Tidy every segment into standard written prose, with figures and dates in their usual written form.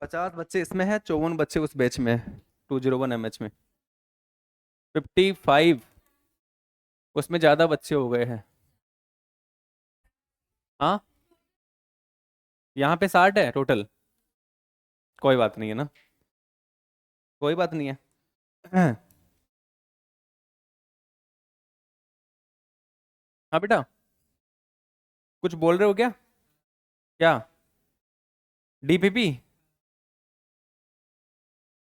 50 बच्चे इसमें है, 54 बच्चे उस बैच में है, 201 MH में। 55, उसमें ज्यादा बच्चे हो गए हैं। हाँ, यहाँ पे 60 है टोटल। कोई बात नहीं है ना, कोई बात नहीं है। हाँ बेटा, कुछ बोल रहे हो क्या? क्या? डीपीपी?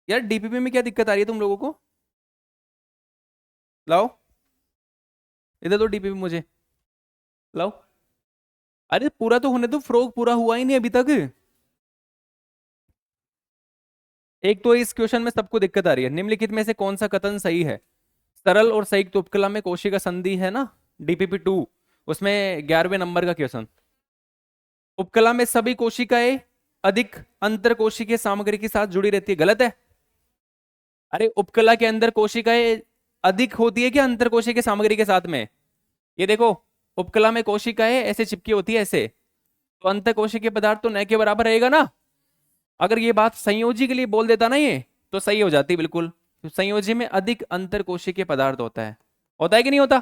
यार डीपीपी में क्या दिक्कत आ रही है तुम लोगों को? लाओ, इधर दो डीपीपी मुझे, लाओ। अरे पूरा तो होने दो, फ्रॉग पूरा हुआ ही नहीं अभी तक। एक तो इस क्वेश्चन में सबको दिक्कत आ रही है, निम्नलिखित में से कौन सा कथन सही है? सरल और संयुक्त उपकला में कोशिका संधि है ना, डीपीपी 2, उसमें 11वें नंबर का क्वेश्चन। उपकला में सभी कोशिकाएं अधिक अंतर कोशिकीय सामग्री के साथ जुड़ी रहती है, गलत है। अरे उपकला के अंदर कोशिकाएं अधिक होती है क्या अंतर कोशिकीय सामग्री के साथ में? ये देखो, उपकला में कोशिकाएं ऐसे चिपकी होती है ऐसे, तो अंतर कोशिकीय पदार्थ तो न के बराबर रहेगा ना। अगर ये बात संयोजी के लिए बोल देता ना ये, तो सही हो जाती बिल्कुल। तो संयोजी में अधिक अंतर कोशिकीय पदार्थ होता है कि नहीं होता?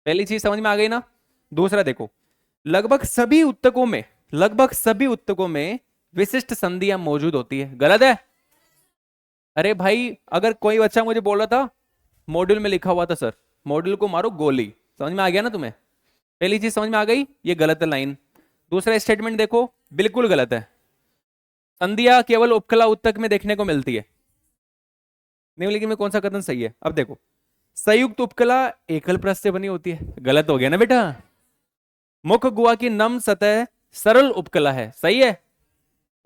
पहली चीज समझ में आ गई ना। दूसरा देखो, लगभग सभी उत्तकों में, लगभग सभी उत्तकों में विशिष्ट संधियां मौजूद होती है, गलत है। अरे भाई, अगर कोई बच्चा मुझे बोल रहा था मॉड्यूल में लिखा हुआ था सर, मॉड्यूल को मारो गोली, समझ में आ गया ना तुम्हें? पहली चीज समझ में आ गई, ये गलत है लाइन। दूसरा स्टेटमेंट देखो, बिल्कुल गलत है। संधियां केवल उपकला उत्तक में देखने को मिलती है। निम्नलिखित में कौन सा कथन सही है? अब देखो, संयुक्त उपकला एकल परत से बनी होती है, गलत हो गया ना बेटा। मुख गुहा की नम सतह सरल उपकला है, सही है।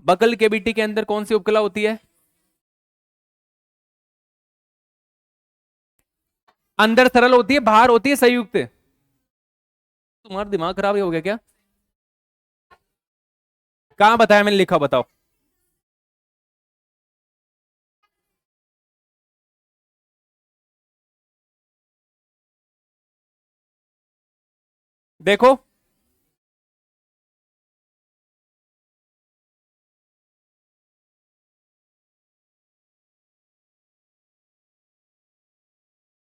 बकल केविटी के अंदर कौन सी उपकला होती है? अंदर सरल होती है, बाहर होती है संयुक्त। तुम्हारा दिमाग खराब हो गया क्या? कहां बताया मैंने लिखा, बताओ। देखो,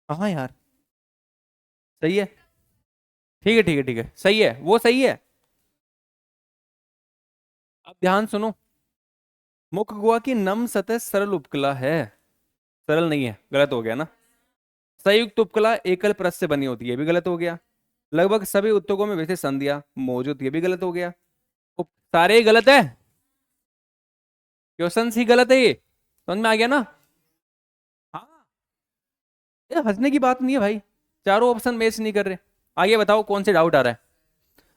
हाँ यार, सही है। ठीक है ठीक है ठीक है, सही है, वो सही है। अब ध्यान सुनो, मुख गुहा की नम सतह सरल उपकला है, सरल नहीं है, गलत हो गया ना। संयुक्त उपकला एकल परत से बनी होती है, ये भी गलत हो गया। लगभग सभी उत्तकों में विशेष संधियां मौजूद, ये भी गलत हो गया। सारे ही गलत है, क्वेश्चन ही गलत है, ये समझ में आ गया ना? हाँ, ये हंसने की बात नहीं है भाई, चारों ऑप्शन मैच नहीं कर रहे। आगे बताओ कौन से डाउट आ रहा है।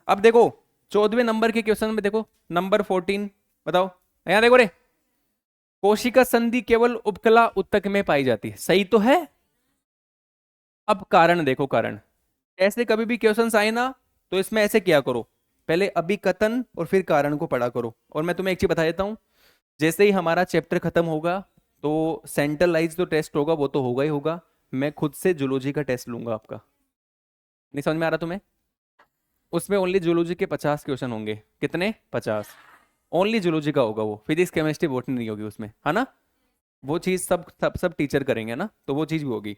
अब देखो, 14वें नंबर के क्वेश्चन में देखो, नंबर 14, बताओ। यहाँ देखो रे, कोशिका संधि केवल उपकला उत्तक में पाई जाती है, सही तो है। अब कारण देखो, कारण ऐसे कभी भी क्वेश्चंस आए ना, तो इसमें ऐसे किया करो, पहले अभिकथन और फिर कारण को पढ़ा करो। और मैं तुम्हें एक चीज बता देता हूँ, जैसे ही हमारा चैप्टर खत्म होगा, तो सेंट्रलाइज जो टेस्ट होगा वो तो होगा ही होगा, मैं खुद से जूलॉजी का टेस्ट लूंगा आपका। नहीं समझ में आ रहा तुम्हें? उसमें ओनली जूलॉजी के 50 क्वेश्चन होंगे, कितने? 50। ओनली जूलॉजी का होगा वो, फिजिक्स केमिस्ट्री बॉटनी नहीं होगी उसमें, है ना। वो चीज सब टीचर करेंगे ना, तो वो चीज भी होगी।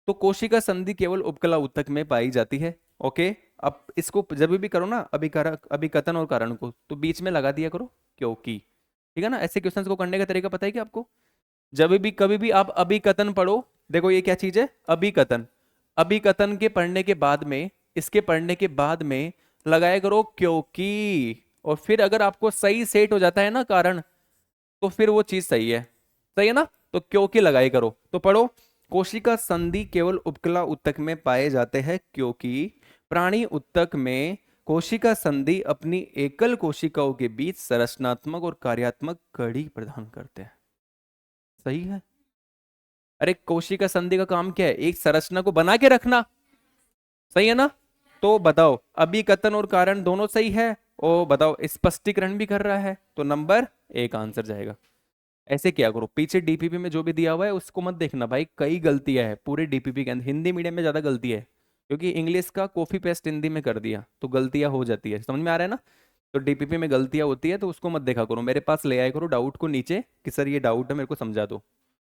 तो कोशिका संधि केवल उपकला उत्तक में पाई जाती है, ओके। अब इसको जब भी करो ना, अभिकथन और कारण को तो बीच में लगा दिया करो, क्योंकि, ठीक है ना। ऐसे क्वेश्चंस को करने का तरीका पता है क्या आपको? जब भी कभी भी आप अभिकथन पढ़ो, देखो ये क्या चीज है, अभिकथन। अभिकथन के पढ़ने के बाद में, इसके पढ़ने के बाद में लगाया करो क्योंकि, और फिर अगर आपको सही सेट हो जाता है ना कारण, तो फिर वो चीज सही है, सही है ना। तो क्योंकि लगाई करो, तो पढ़ो, कोशिका संधि केवल उपकला उत्तक में पाए जाते हैं क्योंकि प्राणी उत्तक में कोशिका संधि अपनी एकल कोशिकाओं के बीच संरचनात्मक और कार्यात्मक कड़ी प्रदान करते हैं, सही है। अरे कोशिका संधि का काम क्या है? एक संरचना को बना के रखना, सही है ना। तो बताओ, अभी कथन और कारण दोनों सही है, और बताओ स्पष्टीकरण भी कर रहा है, तो नंबर 1 आंसर जाएगा। ऐसे क्या करो, पीछे डीपीपी में जो भी दिया हुआ है उसको मत देखना भाई, कई गलतियां है पूरे डीपीपी के अंदर, हिंदी मीडियम में ज्यादा गलती है, क्योंकि इंग्लिश का कॉपी पेस्ट हिंदी में कर दिया तो गलतियां हो जाती है, समझ में आ रहा है ना। तो डीपीपी में गलतियां होती है तो उसको मत देखा करो, मेरे पास ले आया करो डाउट को नीचे कि सर ये डाउट है मेरे को समझा दो,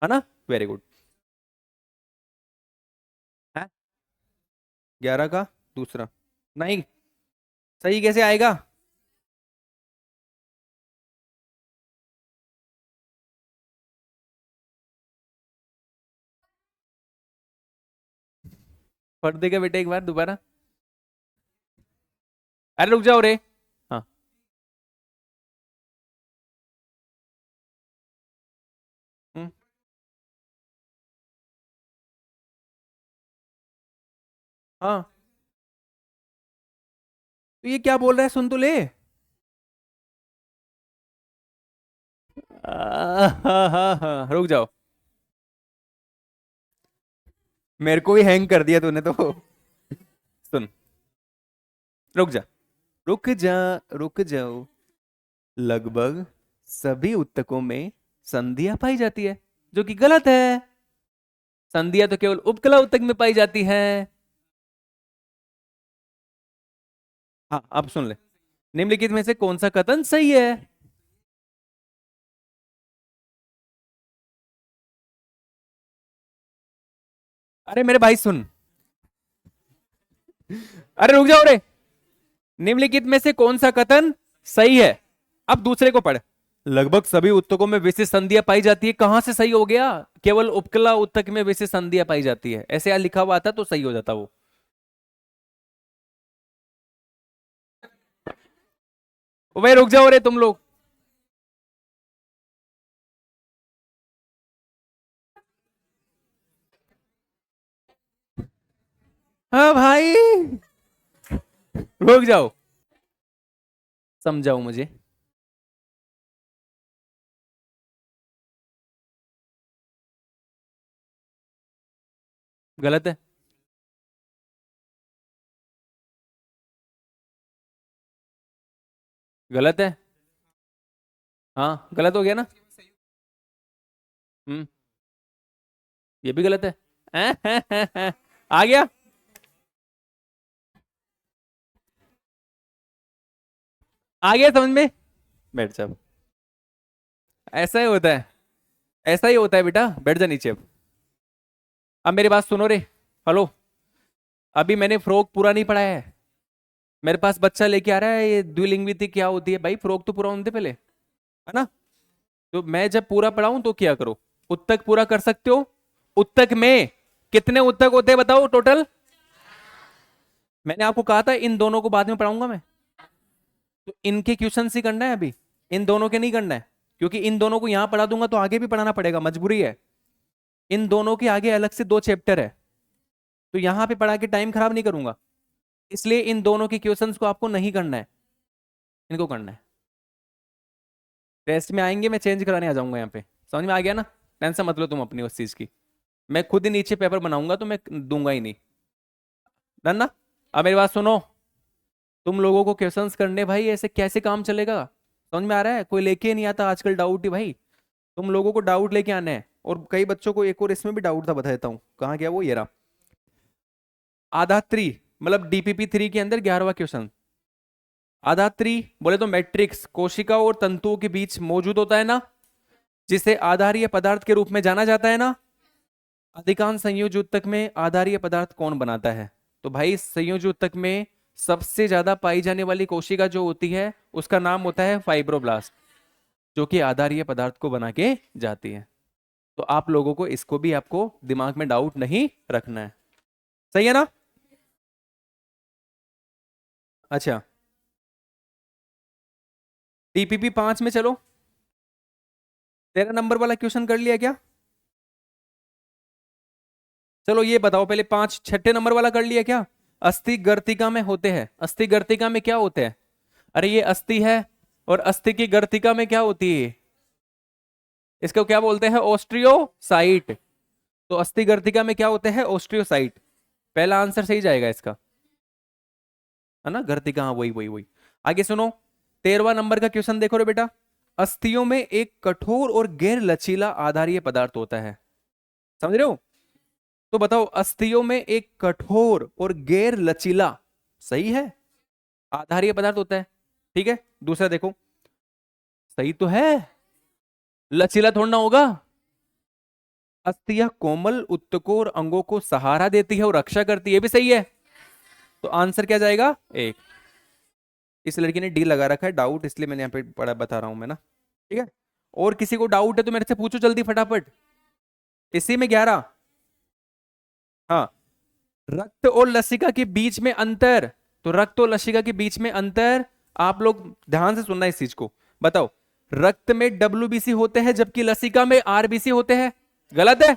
है ना। Very good. है 11 का दूसरा, नहीं सही कैसे आएगा। पढ़ देगा बेटा एक बार दोबारा। अरे रुक जाओ रे। हाँ। हम्म, हाँ तो ये क्या बोल रहा है सुन तो ले। हाँ हाँ हाँ रुक जाओ, मेरे को भी हैंग कर दिया तूने तो। सुन, रुक जा, रुक जा, रुक जाओ। लगभग सभी उत्तकों में संधियां पाई जाती है, जो कि गलत है। संधियां तो केवल उपकला उत्तक में पाई जाती है। हाँ अब सुन ले, निम्नलिखित में से कौन सा कथन सही है। अरे मेरे भाई सुन, अरे रुक जाओ रे। निम्नलिखित में से कौन सा कथन सही है। अब दूसरे को पढ़। लगभग सभी उत्तकों में विशेष संधियां पाई जाती है, कहां से सही हो गया। केवल उपकला उत्तक में विशेष संधियां पाई जाती है, ऐसे यार लिखा हुआ आता तो सही हो जाता वो। ओ भाई रुक जाओ रे तुम लोग। हाँ भाई रुक जाओ, समझाओ मुझे। गलत है। गलत है। हाँ गलत हो गया ना। हम्म, ये भी गलत है। आ गया। आ गया समझ में। बैठ जा। ऐसा ही होता है, ऐसा ही होता है बेटा, बैठ जा नीचे अब। अब मेरी बात सुनो रे। हेलो, अभी मैंने फ्रॉक पूरा नहीं पढ़ाया है। मेरे पास बच्चा लेके आ रहा है ये द्विलिंगविति क्या होती है, भाई फ्रॉक तो पूरा होने दे पहले, है ना। तो मैं जब पूरा पढ़ाऊं तो क्या करो, उत्तक पूरा कर सकते हो। उत्तक में कितने उत्तक होते हैं बताओ टोटल। मैंने आपको कहा था इन दोनों को बाद में पढ़ाऊंगा मैं। तो इनके क्वेश्चन ही करना है अभी, इन दोनों के नहीं करना है, क्योंकि इन दोनों को यहां पढ़ा दूंगा तो आगे भी पढ़ाना पड़ेगा, मजबूरी है। इन दोनों के आगे अलग से 2 चैप्टर है, तो यहां पे पढ़ा के टाइम खराब नहीं करूंगा। इसलिए इन दोनों के क्वेश्चंस को आपको नहीं करना है, इनको करना है। टेस्ट में आएंगे मैं चेंज कराने आ जाऊंगा यहाँ पे, समझ में आ गया ना। टेंशन मत लो तुम अपनी उस चीज की, मैं खुद ही नीचे पेपर बनाऊंगा तो मैं दूंगा ही नहीं। डन ना। अब मेरी बात सुनो, तुम लोगों को क्वेश्चंस करने भाई, ऐसे कैसे काम चलेगा। समझ में आ रहा है, कोई लेके ही नहीं आता आजकल डाउट ही भाई। तुम लोगों को डाउट लेके आना है, और कई बच्चों को एक और इसमें भी डाउट था, बता देता हूँ कहाँ गया वो, ये रहा। आधात्री मतलब डीपीपी 3 के अंदर 11वां क्वेश्चन। आधात्री बोले तो मैट्रिक्स कोशिका और तंतुओं के बीच मौजूद होता है ना, जिसे आधारीय पदार्थ के रूप में जाना जाता है ना। अधिकांश संयोजी ऊतक में आधारीय पदार्थ कौन बनाता है। तो भाई संयोजी ऊतक में सबसे ज्यादा पाई जाने वाली कोशिका जो होती है उसका नाम होता है फाइब्रोब्लास्ट, जो कि आधारीय पदार्थ को बना के जाती है। तो आप लोगों को इसको भी आपको दिमाग में डाउट नहीं रखना है, सही है ना। अच्छा, DPP 5 में चलो, 13 नंबर वाला क्वेश्चन कर लिया क्या। चलो ये बताओ पहले, 6 नंबर वाला कर लिया क्या। अस्थि गर्तिका में होते हैं, अस्थि गर्तिका में क्या होते हैं। अरे ये अस्थि है, और अस्थि की गर्तिका में क्या होती है, इसको क्या बोलते हैं, ओस्ट्रियोसाइट। तो अस्थि गर्तिका में क्या होते हैं, ओस्ट्रियोसाइट। पहला आंसर सही जाएगा इसका, है ना। गर्तिका, हाँ वही वही वही। आगे सुनो, 13वां नंबर का क्वेश्चन देखो रे बेटा। अस्थियों में एक कठोर और गैर लचीला आधारीय पदार्थ होता है, समझ रहे हो। तो बताओ अस्थियों में एक कठोर और गैर लचीला, सही है, आधारीय पदार्थ होता है। ठीक है, दूसरा देखो, सही तो है, लचीला थोड़ा ना होगा। अस्थियां कोमल उत्तकों और अंगों को सहारा देती है और रक्षा करती है, ये भी सही है। तो आंसर क्या जाएगा? एक। इस लड़की ने डी लगा रखा है, डाउट, इसलिए मैंने यहाँ पे पढ़ा बता रहा हूं मैं ना। ठीक है, और किसी को डाउट है तो मेरे से पूछो जल्दी फटाफट। इसी में 11। हाँ, रक्त और लसिका के बीच में अंतर। तो रक्त और लसिका के बीच में अंतर, आप लोग ध्यान से सुनना इस चीज को। बताओ, रक्त में डब्ल्यूबीसी होते हैं जबकि लसिका में आरबीसी होते हैं। गलत है?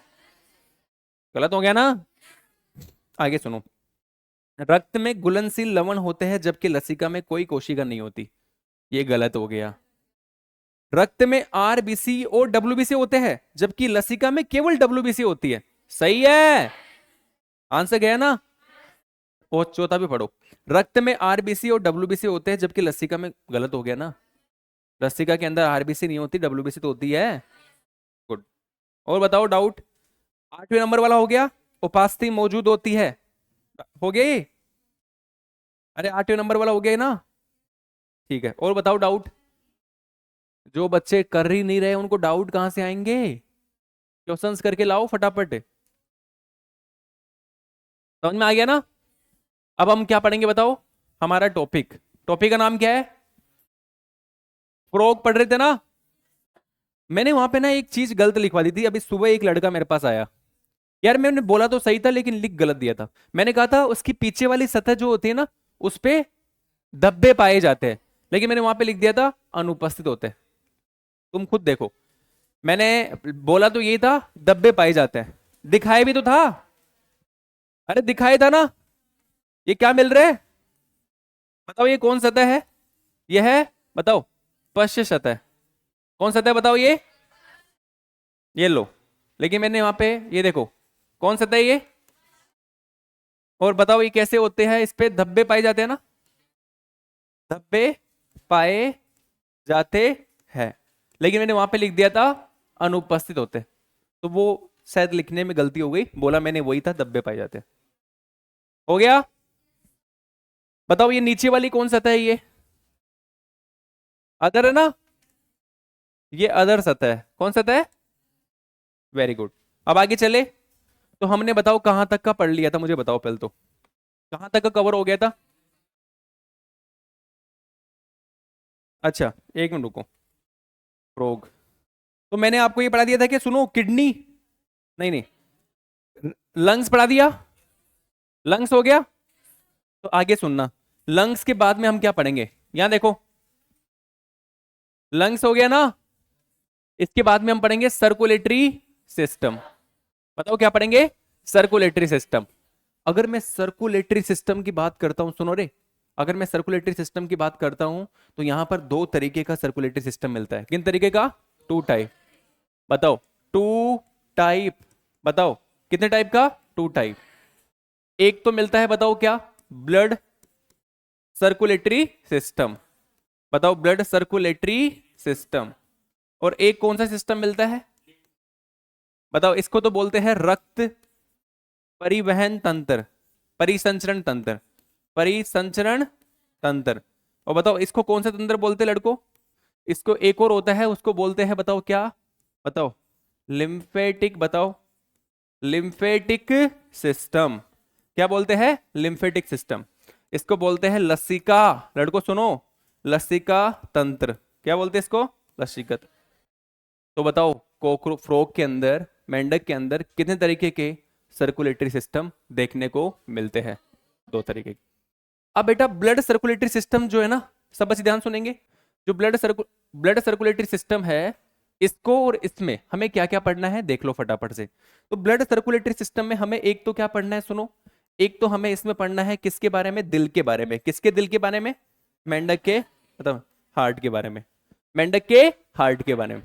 गलत हो गया ना? आगे सुनो, रक्त में घुलनशील लवण होते हैं जबकि लसिका में कोई कोशिका नहीं होती। ये गलत हो गया। रक्त में आरबीसी और डब्ल्यूबीसी होते हैं जबकि लसिका में केवल डब्ल्यूबीसी होती है। सही है, आंसर गया ना। और चौथा भी पढ़ो, रक्त में आरबीसी और डब्ल्यूबीसी होते हैं जबकि लसिका में, गलत हो गया ना, लसिका के अंदर आरबीसी नहीं होती, डब्ल्यूबीसी तो होती है। गुड। और बताओ डाउट। 8वें नंबर वाला हो गया, उपास्थि मौजूद होती है, हो गया ये? अरे 8वें नंबर वाला हो गया ना? ठीक है, और बताओ डाउट। जो बच्चे कर ही नहीं रहे उनको डाउट कहां से आएंगे? क्वेश्चंस करके लाओ फटाफट। समझ में आ गया ना? अब हम क्या पढ़ेंगे बताओ? हमारा टॉपिक, टॉपिक का नाम क्या है? फ्रॉग पढ़ रहे थे ना? मैंने वहां पे ना एक चीज गलत लिखवा दी थी। अभी सुबह एक लड़का मेरे पास आया, यार मैंने बोला तो सही था लेकिन लिख गलत दिया था। मैंने कहा था उसकी पीछे वाली सतह जो होती है ना, उस पे धब्बे पाए जाते हैं, लेकिन मैंने वहां पे लिख दिया था अनुपस्थित होते हैं। तुम खुद देखो, मैंने बोला तो यही था धब्बे पाए जाते हैं, दिखाए भी तो था। अरे दिखाए था ना। ये क्या मिल रहा है? बताओ ये कौन सतह है? ये है, बताओ, पश्च सतह। कौन सतह बताओ? ये लो। लेकिन मैंने वहां पे, ये देखो, कौन सतह है ये? और बताओ ये कैसे होते हैं? इस पे धब्बे पाए जाते हैं ना, धब्बे पाए जाते हैं, लेकिन मैंने वहां पे लिख दिया था अनुपस्थित होते। तो वो शायद लिखने में गलती हो गई, बोला मैंने वही था, धब्बे पाए जाते हैं। हो गया? बताओ ये नीचे वाली कौन सतह है? ये अदर है ना? ये अदर सतह है। कौन सतह है? Very good. अब आगे चले, तो हमने बताओ कहां तक का पढ़ लिया था? मुझे बताओ पहले तो, कहां तक का कवर हो गया था? अच्छा, एक मिनट रुको। रोग, तो मैंने आपको ये पढ़ा दिया था कि सुनो, किडनी, नहीं नहीं, लंग्स पढ़ा दिया। लंग्स हो गया। तो आगे सुनना, लंग्स के बाद में हम क्या पढ़ेंगे? यहां देखो, लंग्स हो गया ना, इसके बाद में हम पढ़ेंगे सर्कुलेटरी सिस्टम। बताओ क्या पढ़ेंगे? Circulatory system. अगर मैं सर्कुलेटरी सिस्टम की बात करता हूं, सुनो रे, अगर मैं सर्कुलेटरी सिस्टम की बात करता हूं तो यहां पर दो तरीके का सर्कुलेटरी सिस्टम मिलता है। किन तरीके का? Two type. बताओ, टू टाइप। बताओ कितने टाइप का? Two type. एक तो मिलता है, बताओ क्या? Blood circulatory system. बताओ, ब्लड सर्कुलेटरी सिस्टम। और एक कौन सा सिस्टम मिलता है? बताओ, इसको तो बोलते हैं रक्त परिवहन तंत्र, परिसंचरण तंत्र, परिसंचरण तंत्र। और बताओ इसको कौन सा तंत्र बोलते हैं लड़को? इसको एक और होता है, उसको बोलते हैं, बताओ क्या? बताओ, लिम्फेटिक। बताओ, लिम्फेटिक सिस्टम। क्या बोलते हैं? Lymphatic system. इसको बोलते हैं लसिका। लड़को सुनो, लसिका तंत्र। क्या बोलते हैं इसको? लसिका। तो बताओ, कोकरो फ्रॉग के अंदर, मेंढक के अंदर कितने तरीके के सर्कुलेटरी सिस्टम देखने को मिलते हैं? दो तरीके के। अब बेटा ब्लड सर्कुलेटरी सिस्टम जो है ना, सब बच्चे ध्यान सुनेंगे, जो ब्लड सर्कुलेटरी सिस्टम है, इसको और इसमें हमें क्या क्या पढ़ना है देख लो फटाफट से। तो ब्लड सर्कुलेटरी सिस्टम में हमें एक तो क्या पढ़ना है, सुनो, एक तो हमें इसमें पढ़ना है किसके बारे में? दिल के बारे में। किसके दिल के बारे में? मेंढक के, मतलब हार्ट के बारे में, मेंढक के हार्ट के बारे में।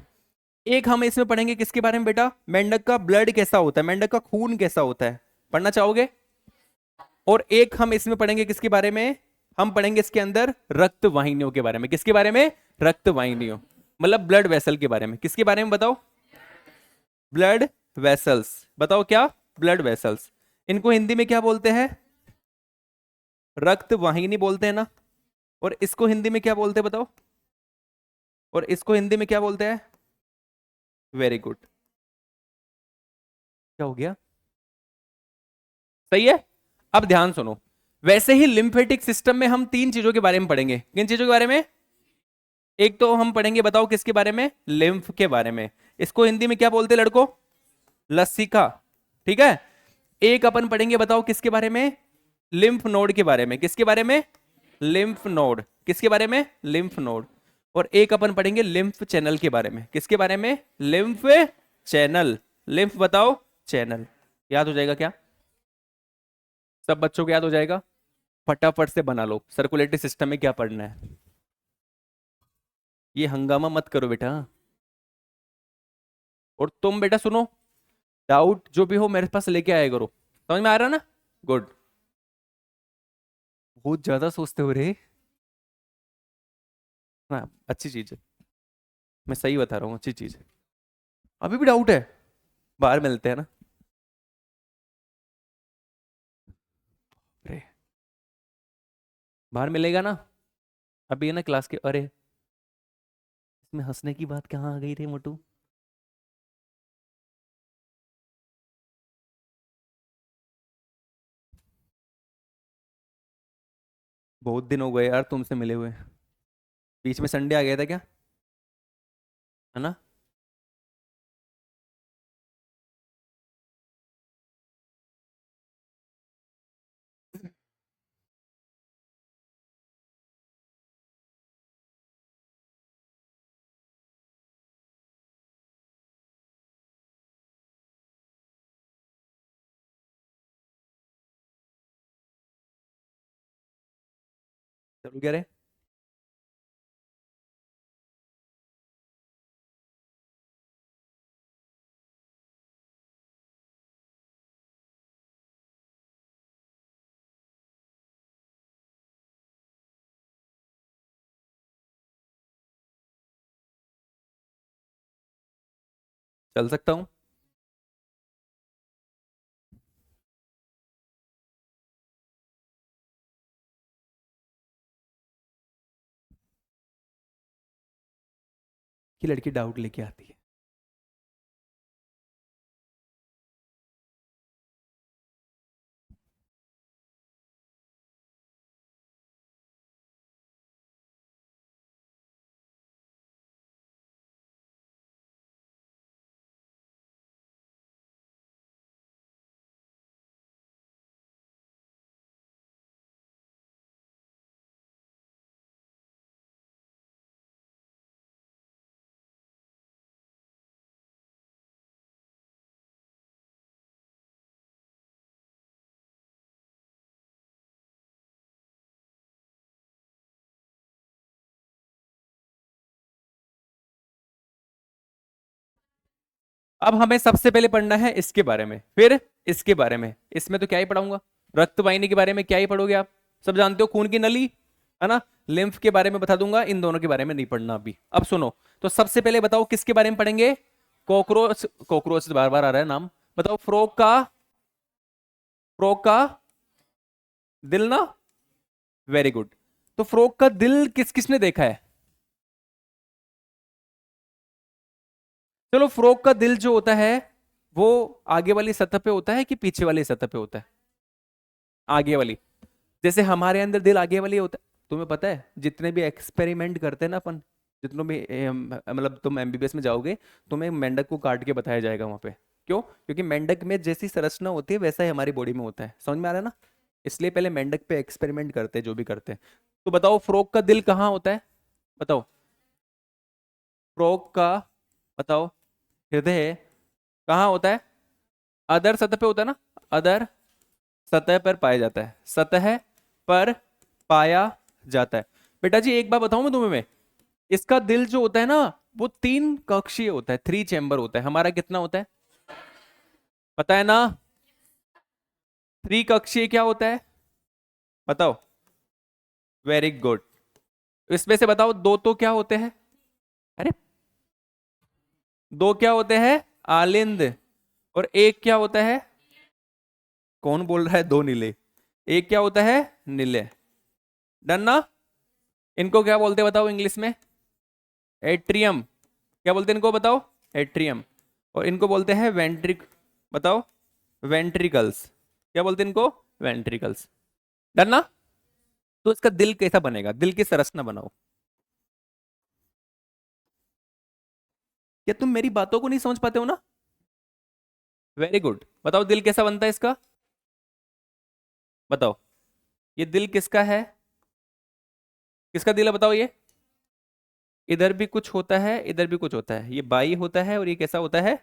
एक हम इसमें पढ़ेंगे किसके बारे में बेटा? मेंढक का ब्लड कैसा होता है, मेंढक का खून कैसा होता है, पढ़ना चाहोगे? और एक हम इसमें पढ़ेंगे किसके बारे में? हम पढ़ेंगे इसके अंदर रक्त वाहिनियों के बारे में। किसके बारे में? रक्त वाहिनियों, मतलब ब्लड वेसल के बारे में। किसके बारे में बताओ? Blood vessels. बताओ क्या? Blood vessels. इनको हिंदी में क्या बोलते हैं? रक्त वाहिनी बोलते हैं ना। और इसको हिंदी में क्या बोलते हैं बताओ? और इसको हिंदी में क्या बोलते हैं? Very good. क्या हो गया? सही है। अब ध्यान सुनो। वैसे ही लिम्फेटिक सिस्टम में हम तीन चीजों के बारे में पढ़ेंगे। किन चीजों के बारे में? एक तो हम पढ़ेंगे, बताओ किसके बारे में? लिम्फ के बारे में। इसको हिंदी में क्या बोलते हैं लड़कों? लसिका। ठीक है। एक अपन पढ़ेंगे, बताओ किसके बारे में? लिम्फ नोड के बारे में। किसके बारे में? Lymph node. किसके बारे में? Lymph node. और एक अपन पढ़ेंगे लिम्फ चैनल के बारे में। किसके बारे में? Lymph channel. लिम्फ बताओ चैनल। याद हो जाएगा क्या? सब बच्चों को याद हो जाएगा? फटाफट से बना लो, सर्कुलेटरी सिस्टम में क्या पढ़ना है। ये हंगामा मत करो बेटा। और तुम बेटा सुनो, डाउट जो भी हो मेरे पास लेके आया करो। समझ में आ रहा ना? गुड। बहुत ज्यादा सोचते हो रे। हाँ, अच्छी चीज है। मैं सही बता रहा हूँ, अच्छी चीज है। अभी भी डाउट है? बाहर मिलते हैं ना। अरे, बाहर मिलेगा ना। अभी है ना क्लास के। अरे, इसमें हंसने की बात कहाँ आ गई रे मोटू? बहुत दिन हो गए यार तुमसे मिले हुए। बीच में संडे आ गया था क्या? है ना? चलो क्या रे? चल सकता हूँ। कि लड़की डाउट लेके आती है। अब हमें सबसे पहले पढ़ना है इसके बारे में, फिर इसके बारे में। इसमें तो क्या ही पढ़ाऊंगा? रक्त वाहिनी के बारे में क्या ही पढ़ोगे आप? सब जानते हो, खून की नली। है ना? लिम्फ के बारे में बता दूंगा, इन दोनों के बारे में नहीं पढ़ना अभी। अब सुनो, तो सबसे पहले बताओ किसके बारे में पढ़ेंगे? कॉकरोच। कॉकरोच बार बार आ रहा है नाम। बताओ, फ्रॉग का। फ्रॉग का दिल ना। Very good. तो फ्रॉग का दिल किस किसने देखा है? चलो, फ्रॉग का दिल जो होता है वो आगे वाली सतह पे होता है कि पीछे वाली सतह पे होता है? आगे वाली। जैसे हमारे अंदर दिल आगे वाली होता है। तुम्हें पता है जितने भी एक्सपेरिमेंट करते हैं ना अपन, जितनों भी मतलब तुम एमबीबीएस में जाओगे, तुम्हें मेंढक को काट के बताया जाएगा वहां पे। क्यों? क्योंकि मेंढक में जैसी संरचना होती है वैसा ही हमारी बॉडी में होता है। समझ में आ रहा है ना? इसलिए पहले मेंढक पे एक्सपेरिमेंट करते हैं जो भी करते हैं। तो बताओ, फ्रॉग का दिल कहाँ होता है? बताओ। फ्रॉग का, बताओ, हृदय कहाँ होता है? अदर सतह पे होता है ना? अदर सतह पर पाया जाता है। सतह पर पाया जाता है। बेटा जी एक बात बताऊं मैं तुम्हें, इसका दिल जो होता है ना, वो तीन कक्षीय होता है, थ्री चैम्बर होता है। हमारा कितना होता है? पता है ना? थ्री कक्षीय क्या होता है? बताओ। Very good. इसमें से बताओ, दो तो क्या होते हैं? अरे, दो क्या होते हैं? आलिंद। और एक क्या होता है? कौन बोल रहा है दो नीले? एक क्या होता है? नीले। डन ना? इनको क्या बोलते हैं बताओ इंग्लिश में? एट्रियम। क्या बोलते हैं इनको बताओ? एट्रियम। और इनको बोलते हैं वेंट्रिक, बताओ, वेंट्रिकल्स। क्या बोलते हैं इनको? वेंट्रिकल्स। डन ना? तो इसका दिल कैसा बनेगा, दिल की संरचना बनाओ। क्या तुम मेरी बातों को नहीं समझ पाते हो ना? Very good. बताओ दिल कैसा बनता है इसका? बताओ, ये दिल किसका है? किसका दिल है बताओ ये? इधर भी कुछ होता है, इधर भी कुछ होता है, ये बाई होता है और ये कैसा होता है?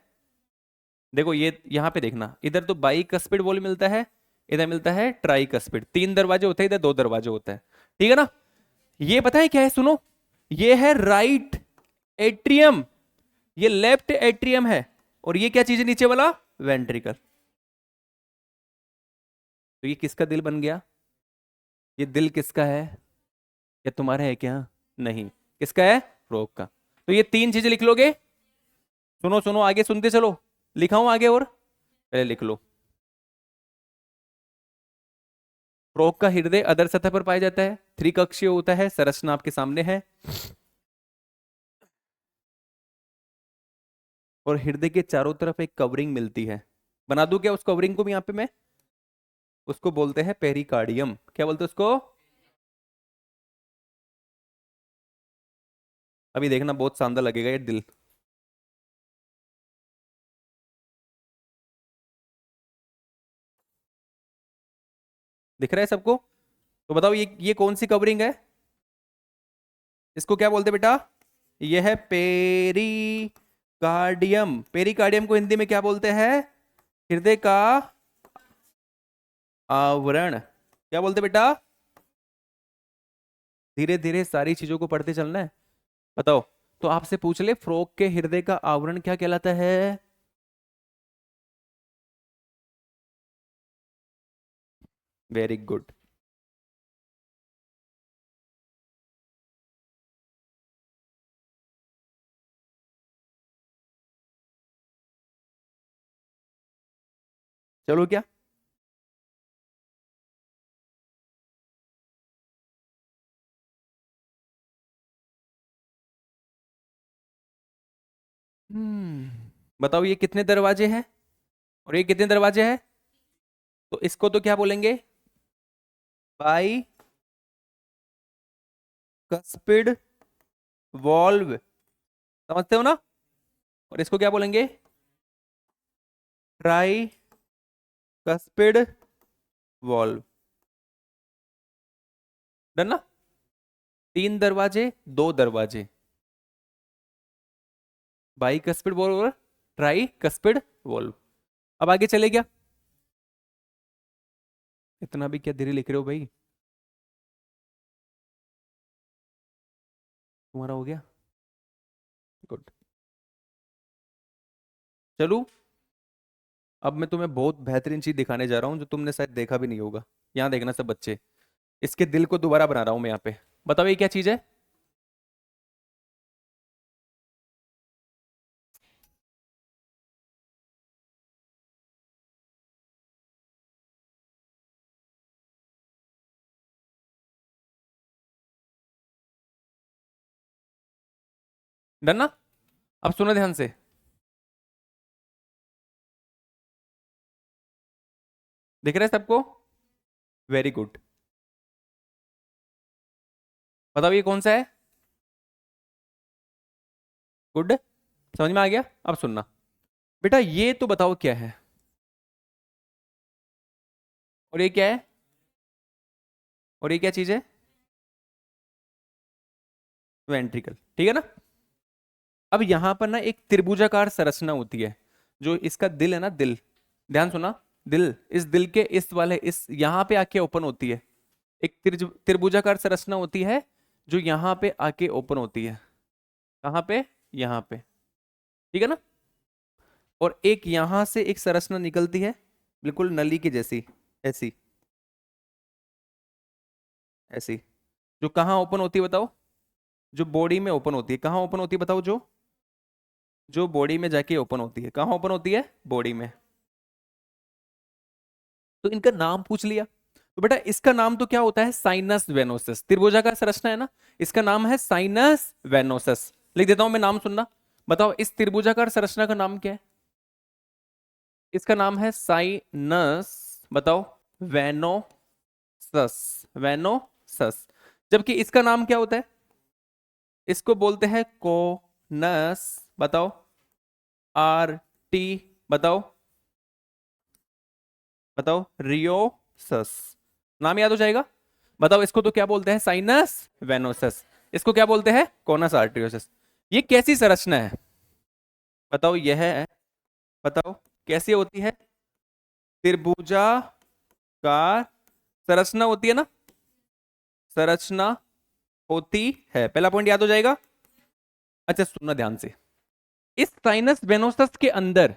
देखो ये यहां पे देखना, इधर तो बाई कस्पिड वॉल मिलता है, इधर मिलता है ट्राई कस्पिड। 3 दरवाजे होते हैं, इधर 2 दरवाजे होते हैं। ठीक है ना? ये पता है क्या है? सुनो, ये है राइट एट्रियम, ये लेफ्ट एट्रियम है, और ये क्या चीज है नीचे वाला? वेंट्रिकल। तो ये किसका दिल बन गया? ये दिल किसका है? क्या तुम्हारा है क्या? नहीं। किसका है? फ्रॉग का। तो ये 3 चीजें लिख लोगे? सुनो सुनो, आगे सुनते चलो, लिखाऊं आगे और? पहले लिख लो। फ्रॉग का हृदय अधर सतह पर पाया जाता है, त्रिकक्षीय होता है, संरचना आपके सामने है, और हृदय के चारों तरफ एक कवरिंग मिलती है। बना दूं क्या उस कवरिंग को भी यहाँ पे मैं? उसको बोलते हैं पेरिकार्डियम। क्या बोलते हैं उसको? अभी देखना बहुत शानदार लगेगा ये दिल। दिख रहा है सबको? तो बताओ ये कौन सी कवरिंग है? इसको क्या बोलते हैं बेटा? ये है पेरिकार्डियम। पेरिकार्डियम को हिंदी में क्या बोलते हैं? हृदय का आवरण। क्या बोलते हैं बेटा? धीरे धीरे सारी चीजों को पढ़ते चलना है। बताओ, तो आपसे पूछ ले फ्रॉग के हृदय का आवरण क्या कहलाता है? Very good. चलो क्या? बताओ ये कितने दरवाजे हैं और ये कितने दरवाजे हैं? तो इसको तो क्या बोलेंगे? By cuspid valve. समझते हो ना? और इसको क्या बोलेंगे? Try cuspid valve. डन ना? 3 दरवाजे, 2 दरवाजे, बाई कस्पिड वॉल्व और ट्राई कस्पिड वॉल्व। अब आगे चले क्या? इतना भी क्या धीरे लिख रहे हो भाई? तुम्हारा हो गया? गुड। चलो, अब मैं तुम्हें बहुत बेहतरीन चीज दिखाने जा रहा हूँ जो तुमने शायद देखा भी नहीं होगा। यहाँ देखना सब बच्चे, इसके दिल को दोबारा बना रहा हूं मैं यहाँ पे। बताओ ये क्या चीज है? डन ना? अब सुनो ध्यान से। दिख रहा है सबको? Very good. बताओ ये कौन सा है? गुड। समझ में आ गया? अब सुनना बेटा, ये तो बताओ क्या है? और ये क्या है? और ये क्या चीज है? वेंट्रिकल। ठीक है ना? अब यहां पर ना एक त्रिभुजाकार संरचना होती है, जो इसका दिल है ना, दिल, ध्यान सुना, दिल, इस दिल के इस वाले इस यहां पे आके ओपन होती है। एक त्रिभुजाकार संरचना होती है जो यहां पे आके ओपन होती है। कहां पे? यहां पे। ठीक है ना? और एक यहां से एक संरचना निकलती है, बिल्कुल नली की जैसी, ऐसी, ऐसी, जो कहाँ ओपन होती है बताओ? जो बॉडी में ओपन होती है। कहाँ ओपन होती है बताओ? जो बॉडी में जाके ओपन होती है। कहाँ ओपन होती है? बॉडी में। तो इनका नाम पूछ लिया, तो बेटा इसका नाम तो क्या होता है, साइनस वेनोसस। त्रिभुजाकार संरचना है ना, इसका नाम है साइनस वेनोसस। लिख देता हूं मैं, नाम सुनना। बताओ इस त्रिभुजाकार संरचना का नाम क्या है? इसका नाम है साइनस, बताओ, वेनोसस, वेनोसस। जबकि इसका नाम क्या होता है? इसको बोलते हैं कोनस, बताओ, आर टी, बताओ, बताओ, रियोसस। नाम याद हो जाएगा। बताओ इसको तो क्या बोलते हैं, साइनस वेनोसस। इसको क्या बोलते हैं, कोनस आर्टियोसस। ये कैसी संरचना है? बताओ यह है, बताओ कैसी होती है? त्रिभुजाकार संरचना होती है ना, संरचना होती है। पहला पॉइंट याद हो जाएगा। अच्छा सुनना ध्यान से, इस साइनस वेनोसस के अंदर,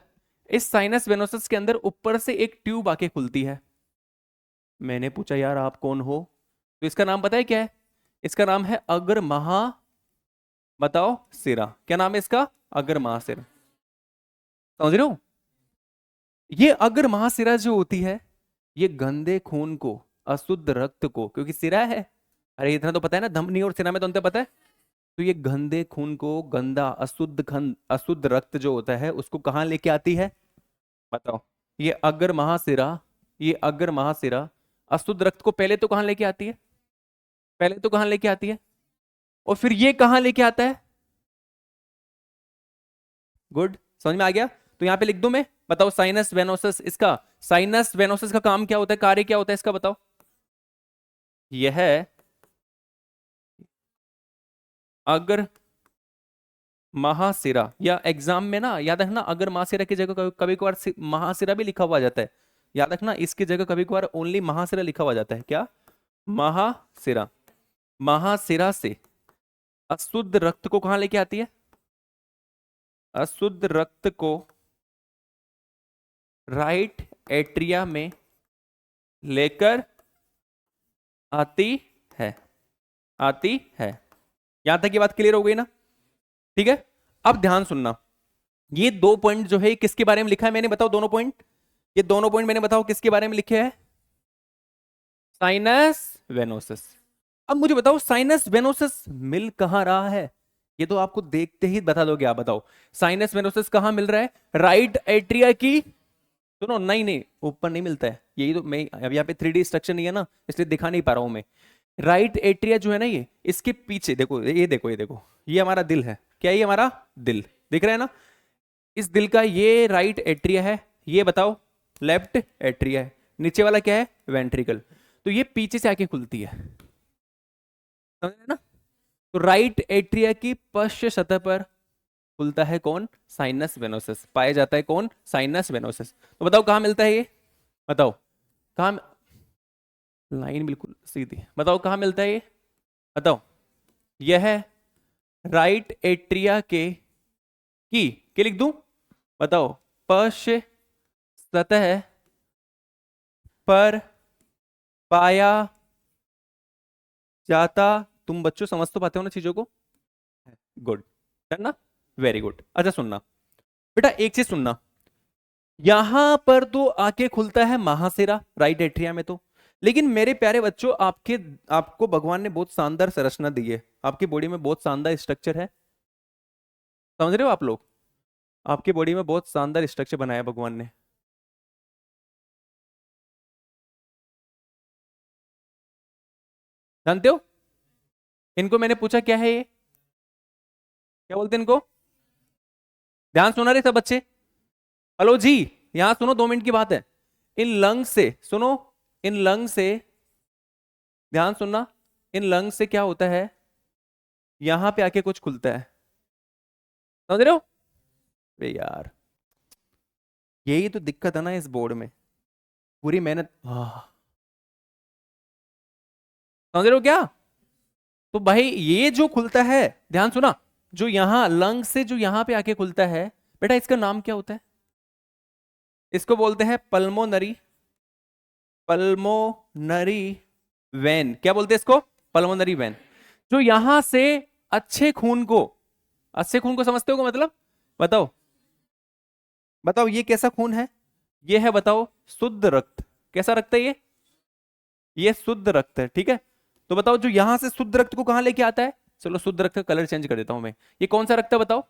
इस साइनस वेनोसस के अंदर ऊपर से एक ट्यूब आके खुलती है। मैंने पूछा यार आप कौन हो, तो इसका नाम पता है क्या है? इसका नाम है अग्र महा, बताओ, सिरा। क्या नाम है इसका? अग्र महासिरा। समझ रहे हो? ये अग्र महासिरा जो होती है, ये गंदे खून को, अशुद्ध रक्त को, क्योंकि सिरा है, अरे इतना तो पता है ना, धमनी और सिरा में तो अंतर पता है। तो ये गंदे खून को, गंदा अशुद्ध खन, अशुद्ध रक्त जो होता है उसको कहाँ लेके आती है? बताओ। ये अग्र महासिरा, ये अग्र महासिरा अशुद्ध रक्त को पहले तो कहाँ लेके आती है? पहले तो कहाँ लेके आती है, और फिर ये कहाँ लेके आता है? गुड, समझ में आ गया। तो यहां पे लिख दूं मैं, बताओ साइनस वेनोसस, इसका साइनस वेनोसस का काम क्या होता है, कार्य क्या होता है इसका, बताओ। यह अगर महासिरा, या एग्जाम में ना याद रखना, अगर महासिरा की जगह कभी कभार महासिरा भी लिखा हुआ आ जाता है। याद रखना इसकी जगह कभी कभार ओनली महासिरा लिखा हुआ जाता है। क्या? महासिरा। महासिरा से अशुद्ध रक्त को कहां लेके आती है? अशुद्ध रक्त को राइट एट्रिया में लेकर आती है, आती है। यहां तक ये बात क्लियर हो गई ना? ठीक है। अब ध्यान सुनना, ये दो पॉइंट जो है ये किसके बारे में लिखा है मैंने, बताओ दोनों पॉइंट। ये दोनों पॉइंट मैंने बताओ किसके बारे में लिखे हैं? Sinus venosus. अब मुझे बताओ साइनस वेनोसस मिल कहां रहा है? ये तो आपको देखते ही बता दोगे आप, बताओ साइनस वेनोसस कहां मिल रहा है? राइट एट्रिया की, सुनो, नहीं नहीं ऊपर नहीं मिलता है, यही तो मैं अब यहाँ पे 3D स्ट्रक्चर नहीं है ना, इसलिए दिखा नहीं पा रहा हूं मैं। राइट एट्रिया जो है ना, ये इसके पीछे देखो, ये देखो, ये देखो, ये हमारा दिल है। क्या ये हमारा दिल दिख रहा है ना? इस दिल का ये राइट एट्रिया है, ये बताओ लेफ्ट एट्रिया है, नीचे वाला क्या है? वेंट्रिकल। तो ये पीछे से आके खुलती है, समझ रहे ना? तो राइट एट्रिया की पश्च सतह पर खुलता है कौन? Sinus venosus. पाया जाता है कौन? Sinus venosus. तो बताओ कहां मिलता है ये? बताओ कहां, लाइन बिल्कुल सीधी, बताओ कहां मिलता है ये? बताओ। यह राइट एट्रिया के लिख दूं, बताओ, पश्च सतह पर पाया जाता। तुम बच्चों समझ तो पाते हो ना चीजों को? गुड, है ना? Very good. अच्छा सुनना बेटा, एक चीज सुनना, यहां पर तो आके खुलता है महासेरा राइट एट्रिया में तो, लेकिन मेरे प्यारे बच्चों, आपको भगवान ने बहुत शानदार संरचना दी है, आपकी बॉडी में बहुत शानदार स्ट्रक्चर है। समझ रहे हो आप लोग? आपकी बॉडी में बहुत शानदार स्ट्रक्चर बनाया भगवान ने। जानते हो इनको मैंने पूछा क्या है ये, क्या बोलते हैं इनको? ध्यान सुना रहे सब बच्चे? हेलो जी, यहां सुनो, 2 मिनट की बात है। इन लंग से सुनो, इन लंग से ध्यान सुनना, इन लंग से क्या होता है, यहां पे आके कुछ खुलता है। समझ रहे हो? अरे यार, यही तो दिक्कत है ना इस बोर्ड में, पूरी मेहनत। समझ रहे हो क्या? तो भाई ये जो खुलता है, ध्यान सुना, जो यहां लंग से जो यहां पे आके खुलता है, बेटा इसका नाम क्या होता है? इसको बोलते हैं पल्मोनरी, पल्मोनरी वेन। क्या बोलते हैं इसको? Pulmonary vein. जो यहां से अच्छे खून को, अच्छे खून को समझते हो मतलब? बताओ, बताओ ये कैसा खून है? ये है, बताओ, शुद्ध रक्त। कैसा रक्त है ये? ये शुद्ध रक्त है, ठीक है। तो बताओ जो यहां से शुद्ध रक्त को कहां लेके आता है, चलो शुद्ध रक्त का कलर चेंज कर देता हूं मैं, ये कौन सा रक्त है बताओ,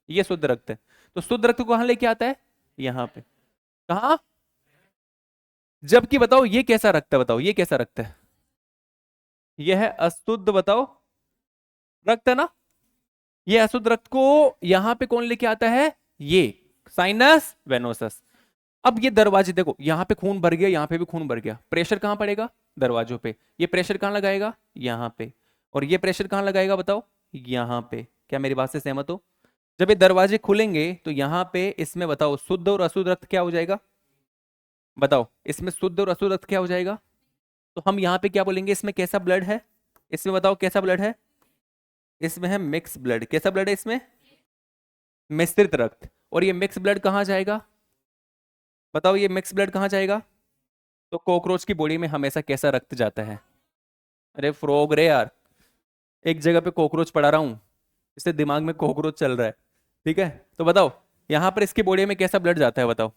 ये शुद्ध रक्त है। तो शुद्ध रक्त को कहां लेके आता है, यहां पे। कहा, जबकि बताओ ये कैसा रक्त है, बताओ ये कैसा रक्त है, ये है अशुद्ध, बताओ, रक्त है ना। ये अशुद्ध रक्त को यहां पे कौन लेके आता है, ये साइनस वेनोसस। अब ये दरवाजे देखो, यहां पे खून भर गया, यहां पे भी खून भर गया, प्रेशर कहां पड़ेगा, दरवाजों पे। ये प्रेशर कहां लगाएगा, यहां पे। और ये प्रेशर कहां लगाएगा बताओ, यहां पे। क्या मेरी बात से सहमत हो। जब ये दरवाजे खुलेंगे तो यहां पे इसमें बताओ शुद्ध और अशुद्ध रक्त क्या हो जाएगा, बताओ इसमें शुद्ध और अशुद्ध रक्त क्या हो जाएगा। तो हम यहां पे क्या बोलेंगे, इसमें कैसा ब्लड है, इसमें बताओ कैसा ब्लड है, इसमें है मिक्स ब्लड। कैसा ब्लड है इसमें, मिश्रित रक्त। और ये मिक्स ब्लड कहाँ जाएगा, बताओ ये मिक्स ब्लड कहाँ जाएगा। तो कॉकरोच की बॉडी में हमेशा कैसा रक्त जाता है, अरे फ्रॉग रे यार, एक जगह पे कॉकरोच पड़ा रहा हूं, इससे दिमाग में कॉकरोच चल रहा है, ठीक है। तो बताओ यहां पर इसकी बॉडी में कैसा ब्लड जाता है, बताओ,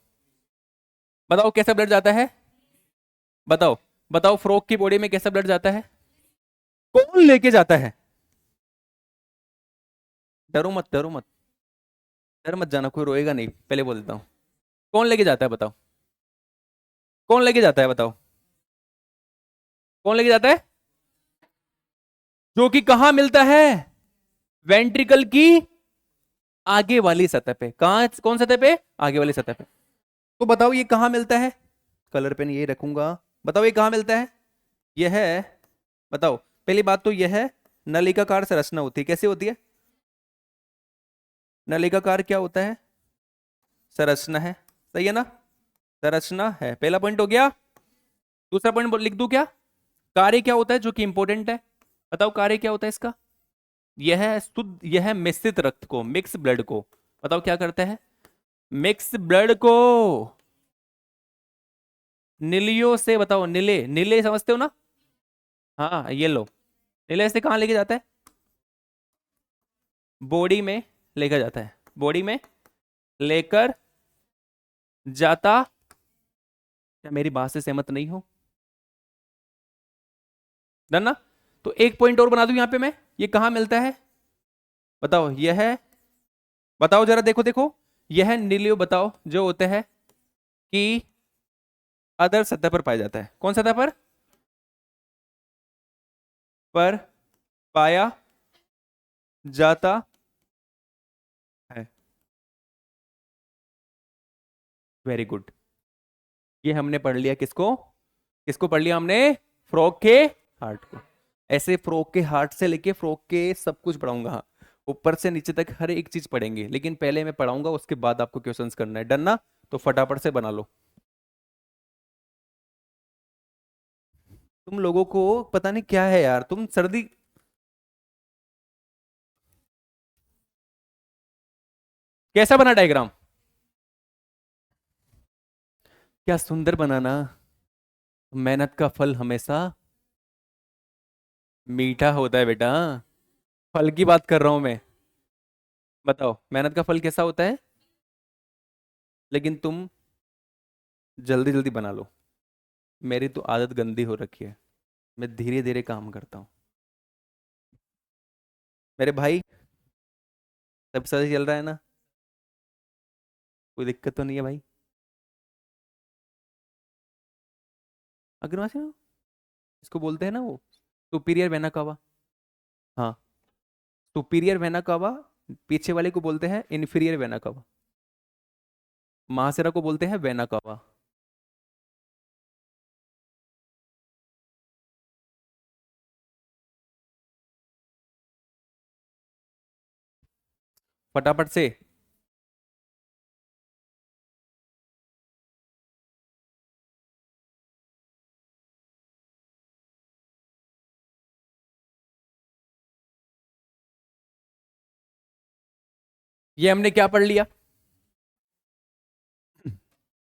बताओ कैसा ब्लड जाता है, बताओ, बताओ फ्रॉग की बॉडी में कैसा ब्लड जाता है, कौन लेके जाता है। डरो मत, डरो मत, डर मत जाना, कोई रोएगा नहीं, पहले बोल देता हूँ। कौन लेके जाता है बताओ, कौन लेके जाता है बताओ, कौन लेके जाता है, जो कि कहां मिलता है, वेंट्रिकल की आगे वाली सतह पे। कहां, कौन सतह पे, आगे वाली सतह पे। तो बताओ ये कहां मिलता है, कलर पेन ये रखूंगा, बताओ ये कहां मिलता है, यह है, बताओ। पहली बात तो यह है, नलिकाकार संरचना होती है, कैसे होती है, नलिकाकार क्या होता है, संरचना है, सही है ना, संरचना है, पहला पॉइंट हो गया। दूसरा पॉइंट लिख दूं क्या, कार्य क्या होता है जो कि इंपॉर्टेंट है, बताओ कार्य क्या होता है इसका। यह शुद्ध, यह मिश्रित रक्त को, मिक्स ब्लड को, बताओ क्या करता है, मिक्स ब्लड को नीलियों से, बताओ नीले, नीले समझते हो ना, हाँ ये लो, नीले से कहाँ लेके जाता है, बॉडी में लेकर जाता है, बॉडी में लेकर जाता। क्या मेरी बात से सहमत नहीं हो, डन ना। तो एक पॉइंट और बना दूं यहां पे मैं, ये कहां मिलता है, बताओ यह है, बताओ जरा देखो देखो, यह नीलियो बताओ जो होते हैं कि अदर सतह पर पाया जाता है, कौन सतह पर पाया जाता है, वेरी गुड। ये हमने पढ़ लिया किसको, किसको पढ़ लिया हमने, फ्रॉग के हार्ट को। ऐसे फ्रॉग के हार्ट से लेके फ्रॉग के सब कुछ पढ़ाऊंगा, हाँ, ऊपर से नीचे तक हर एक चीज पढ़ेंगे, लेकिन पहले मैं पढ़ाऊंगा उसके बाद आपको क्वेश्चंस करना है, डन ना। तो फटाफट से बना लो। तुम लोगों को पता नहीं क्या है यार, तुम सर्दी, कैसा बना डायग्राम, क्या सुंदर बनाना, मेहनत का फल हमेशा मीठा होता है बेटा, फल की बात कर रहा हूं मैं। बताओ मेहनत का फल कैसा होता है, लेकिन तुम जल्दी जल्दी बना लो, मेरी तो आदत गंदी हो रखी है, मैं धीरे धीरे काम करता हूँ। मेरे भाई, सब सही चल रहा है ना, कोई दिक्कत तो नहीं है भाई। अग्रवासी ना, इसको बोलते हैं ना वो, सुपीरियर वेना कावा, हाँ, सुपीरियर वेना कावा, पीछे वाले को बोलते हैं इन्फीरियर वेना कावा, महासेरा को बोलते हैं वेना कावा। फटाफट से, ये हमने क्या पढ़ लिया,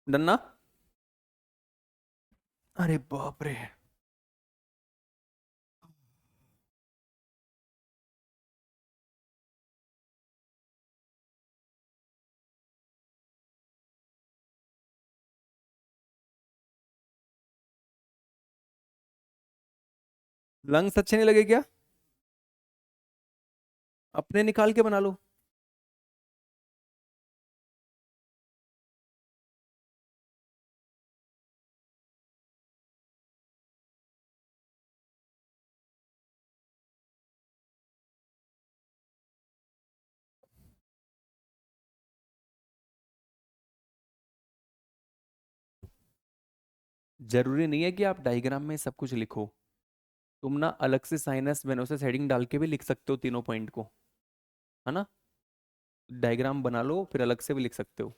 डन्ना, अरे बाप रे। लंग्स अच्छे नहीं लगे क्या? अपने निकाल के बना लो। जरूरी नहीं है कि आप डायग्राम में सब कुछ लिखो। तुम ना अलग से साइनस वेनोसस हेडिंग डाल के भी लिख सकते हो तीनों पॉइंट को, है ना। डायग्राम बना लो फिर अलग से भी लिख सकते हो।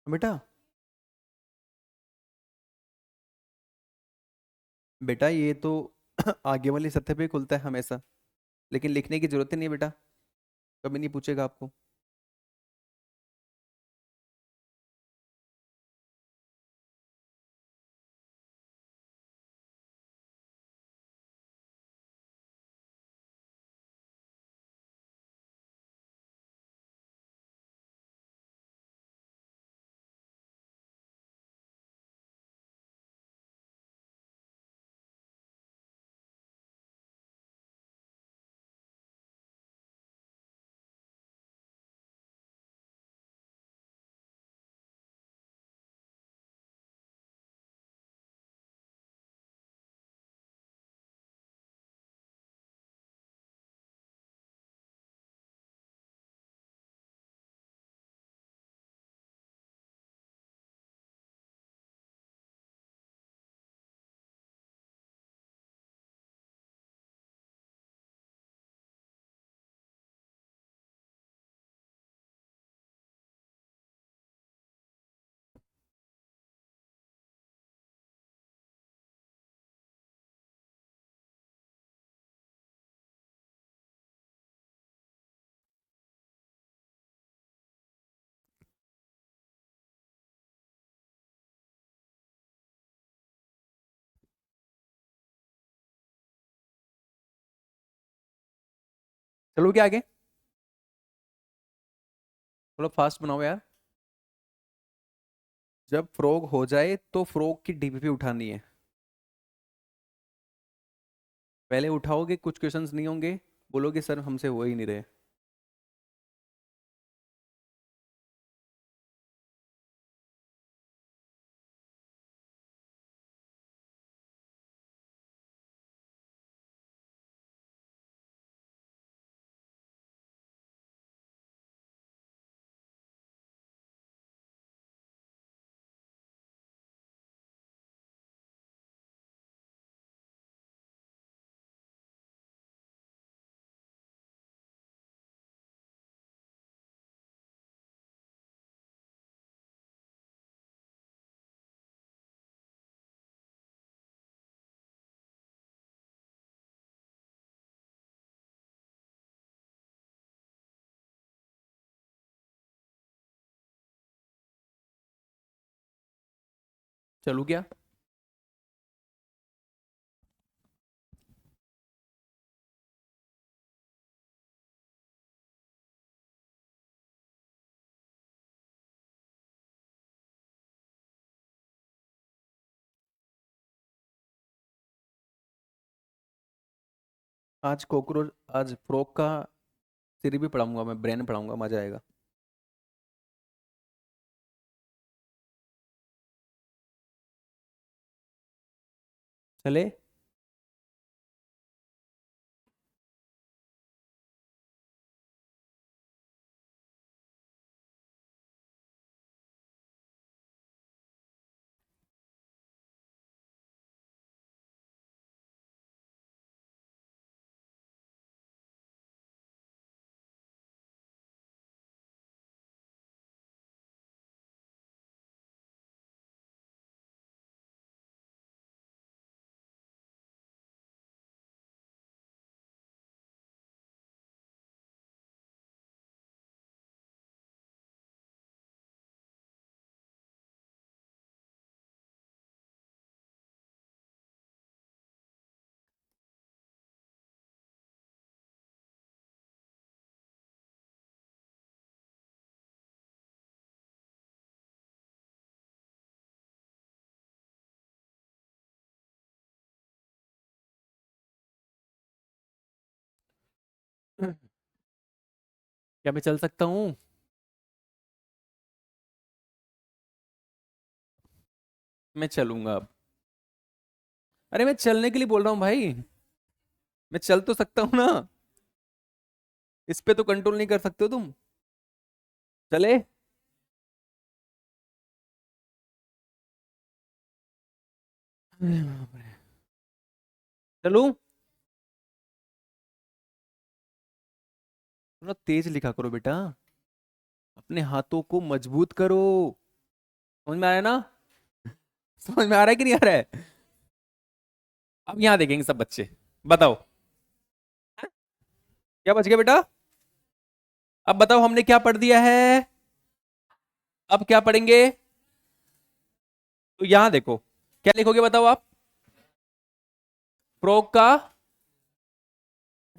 बेटा, बेटा ये तो आगे वाली सतह पे खुलता है हमेशा, लेकिन लिखने की जरूरत ही नहीं है बेटा, कभी नहीं पूछेगा आपको। चलो क्या आगे, थोड़ा फास्ट बनाओ यार। जब फ्रॉग हो जाए तो फ्रॉग की डीपीपी उठानी है। पहले उठाओगे कुछ क्वेश्चंस नहीं होंगे, बोलोगे सर हमसे हो ही नहीं रहे। चलो क्या, आज कॉकरोच, आज फ्रॉग का सिर भी पढ़ाऊंगा मैं, ब्रेन पढ़ाऊंगा, मजा आएगा। चले। क्या मैं चल सकता हूँ? मैं चलूंगा अब। अरे मैं चलने के लिए बोल रहा हूँ भाई। मैं चल तो सकता हूँ ना। इस पे तो कंट्रोल नहीं कर सकते हो तुम। चले। चलूं? थोड़ा तेज लिखा करो बेटा। अपने हाथों को मजबूत करो। समझ में आ रहा है ना? समझ में आ रहा है कि नहीं आ रहा है? अब यहाँ देखेंगे सब बच्चे। बताओ। क्या बच गया बेटा? अब बताओ हमने क्या पढ़ दिया है? अब क्या पढ़ेंगे? तो यहां देखो। क्या लिखोगे बताओ आप? प्रोक का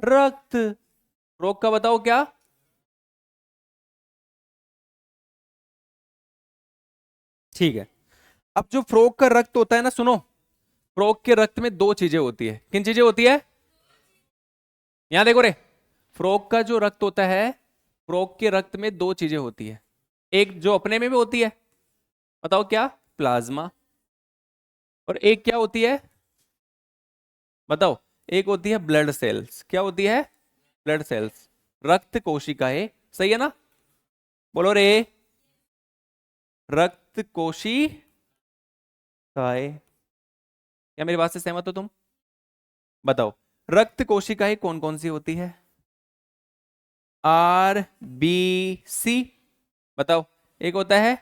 रक्त। प्रोक का बताओ क्या? ठीक है। अब जो फ्रोक का रक्त होता है ना, सुनो। फ्रोक के रक्त में दो चीजें होती है। किन चीजें होती है? यहां देखो रे। फ्रोक का जो रक्त होता है, फ्रोक के रक्त में दो चीजें होती है। एक जो अपने में भी होती है। बताओ क्या? प्लाज्मा। और एक क्या होती है? बताओ। एक होती है ब्लड सेल्स। क्या होती है? Blood cells. रक्त कोशिकाएं। सही है ना? बोलो रे। रक्त कोशिकाएं। क्या मेरी बात से सहमत हो तुम? बताओ। रक्त कोशिकाएं कौन कौन सी होती है? RBC। बताओ। एक होता है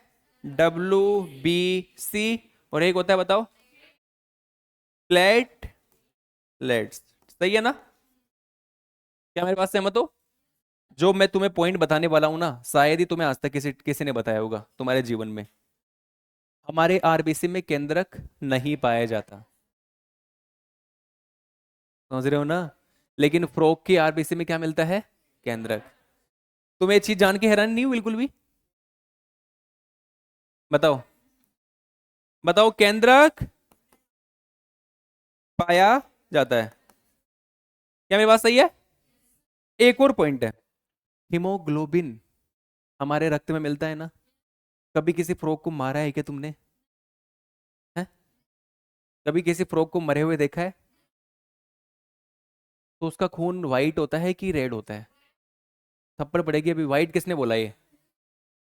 WBC। और एक होता है बताओ प्लेटलेट्स। सही है ना? क्या मेरे पास सहमत हो? जो मैं तुम्हें पॉइंट बताने वाला हूं ना, शायद ही तुम्हें आज तक किसी किसी ने बताया होगा तुम्हारे जीवन में। हमारे आरबीसी में केंद्रक नहीं पाया जाता। समझ रहे हो ना? लेकिन फ्रोग की आरबीसी में क्या मिलता है? केंद्रक। तुम्हें ये चीज जान के हैरानी नहीं हुई बिल्कुल भी? बताओ। बताओ केंद्रक पाया जाता है। क्या मेरी बात सही है? एक और पॉइंट है। हीमोग्लोबिन हमारे रक्त में मिलता है ना। कभी किसी फ्रॉग को मारा है क्या तुमने? हैं? कभी किसी फ्रॉग को मरे हुए देखा है? तो उसका खून वाइट होता है कि रेड होता है? थप्पड़ पड़ेगी अभी। वाइट किसने बोला ये?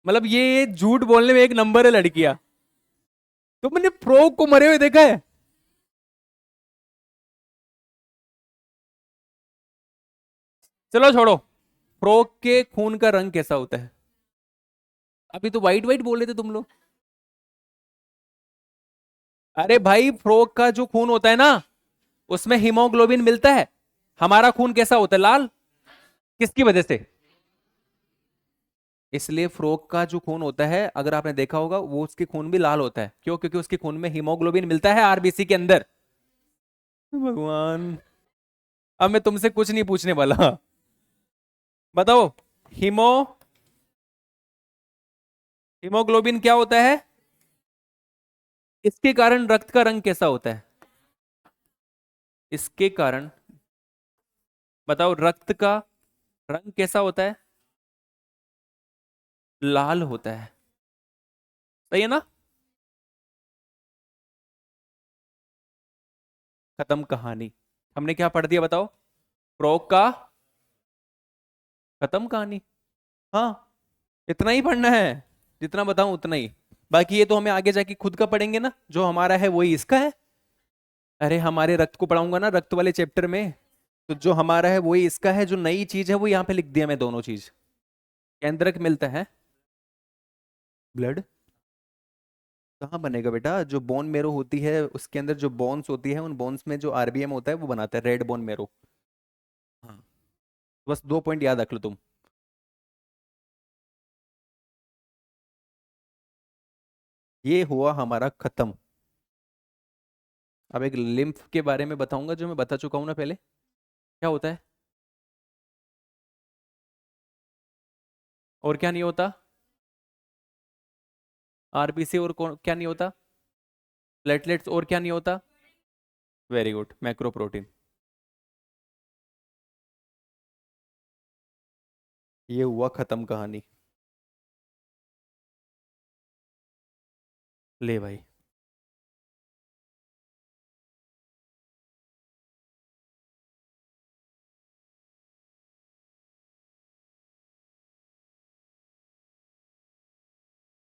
मतलब ये झूठ बोलने में एक नंबर है लड़कियां। तुमने फ्रॉग को मरे हुए देखा है? चलो छोड़ो। फ्रॉग के खून का रंग कैसा होता है? अभी तो वाइट वाइट बोल रहे थे तुम लोग। अरे भाई, फ्रॉग का जो खून होता है ना, उसमें हीमोग्लोबिन मिलता है। हमारा खून कैसा होता है? लाल। किसकी वजह से? इसलिए फ्रॉग का जो खून होता है, अगर आपने देखा होगा, वो उसके खून भी लाल होता है। क्यों? क्योंकि उसके खून में हीमोग्लोबिन मिलता है आरबीसी के अंदर। भगवान। अब मैं तुमसे कुछ नहीं पूछने वाला। बताओ। हीमो हीमोग्लोबिन क्या होता है? इसके कारण रक्त का रंग कैसा होता है? इसके कारण बताओ, रक्त का रंग कैसा होता है? लाल होता है। सही है ना? खत्म कहानी। हमने क्या पढ़ दिया बताओ? फ्रॉग का खत्म कहानी। हाँ। इतना ही पढ़ना है। जितना बताऊं उतना ही। बाकी ये तो हमें आगे जाके खुद का पढ़ेंगे ना, जो हमारा है वही इसका है। अरे हमारे रक्त को पढ़ाऊंगा ना, रक्त वाले चैप्टर में। तो जो हमारा है वही इसका है। जो नई चीज है वो यहाँ पे लिख दिया मैं, दोनों चीज। केंद्रक मिलता है। ब्लड कहाँ बनेगा बेटा? जो बोन मेरो होती है उसके अंदर जो बोन्स होती है, उन बोन्स में जो आरबीएम होता है वो बनाता है रेड बोन मेरो। हाँ। बस दो पॉइंट याद रख लो तुम। ये हुआ हमारा खत्म। अब एक लिम्फ के बारे में बताऊंगा, जो मैं बता चुका हूं ना पहले। क्या होता है? और क्या नहीं होता? आरबीसी। और क्या नहीं होता? प्लेटलेट्स। और क्या नहीं होता? Very good, macro protein. ये हुआ खत्म कहानी। ले भाई।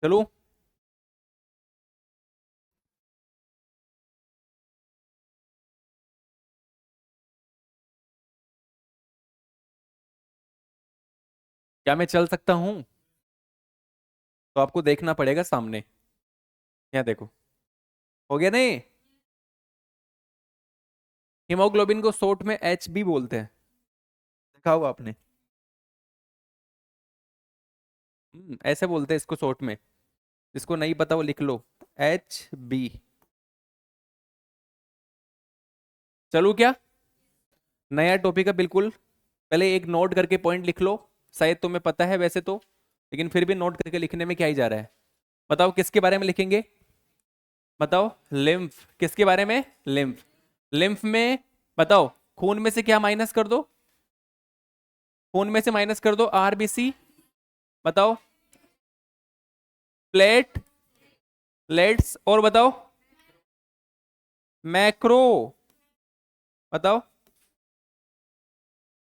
चलो। क्या मैं चल सकता हूँ? तो आपको देखना पड़ेगा सामने। यहाँ देखो। हो गया नहीं? हीमोग्लोबिन को शॉर्ट में एच बी बोलते हैं। देखा होगा आपने। ऐसे बोलते हैं इसको शॉर्ट में। जिसको नहीं पता वो लिख लो। H B. चलू क्या? नया टॉपिक है बिल्कुल। पहले एक नोट करके पॉइंट लिख लो। शायद तुम्हें पता है वैसे तो। लेकिन फिर भी नोट करके लिखने में क्या ही जा रहा है। बताओ किसके बारे में लिखेंगे? बताओ। लिम्फ किसके बारे में? लिम्फ। लिम्फ में बताओ। खून में से क्या माइनस कर दो? खून में से माइनस कर दो आरबीसी। बताओ। प्लेट लेट्स और बताओ। मैक्रो। बताओ।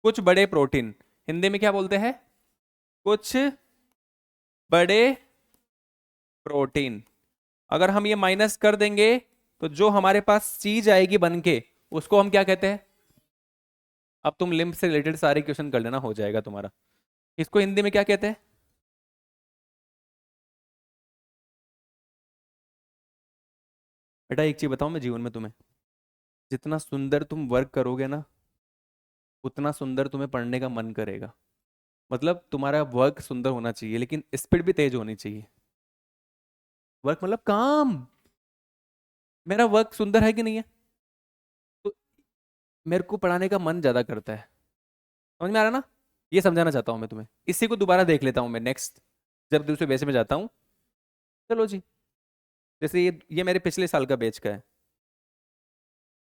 कुछ बड़े प्रोटीन। हिंदी में क्या बोलते हैं? कुछ बड़े प्रोटीन। अगर हम ये माइनस कर देंगे तो जो हमारे पास चीज आएगी बन के उसको हम क्या कहते हैं? अब तुम लिम्फ से रिलेटेड सारे क्वेश्चन कर लेना, हो जाएगा तुम्हारा। इसको हिंदी में क्या कहते हैं? बेटा एक चीज बताऊं मैं जीवन में तुम्हें। जितना सुंदर तुम वर्क करोगे ना, उतना सुंदर तुम्हें पढ़ने का मन करेगा। मतलब तुम्हारा वर्क सुंदर होना चाहिए लेकिन स्पीड भी तेज होनी चाहिए। वर्क मतलब काम। मेरा वर्क सुंदर है कि नहीं है? तो मेरे को पढ़ाने का मन ज्यादा करता है। समझ में आ रहा ना? ये समझाना चाहता हूँ मैं तुम्हें। इसी को दोबारा देख लेता हूँ मैं नेक्स्ट। जब दूसरे बेच में जाता हूँ। चलो जी। जैसे ये मेरे पिछले साल का बेच का है।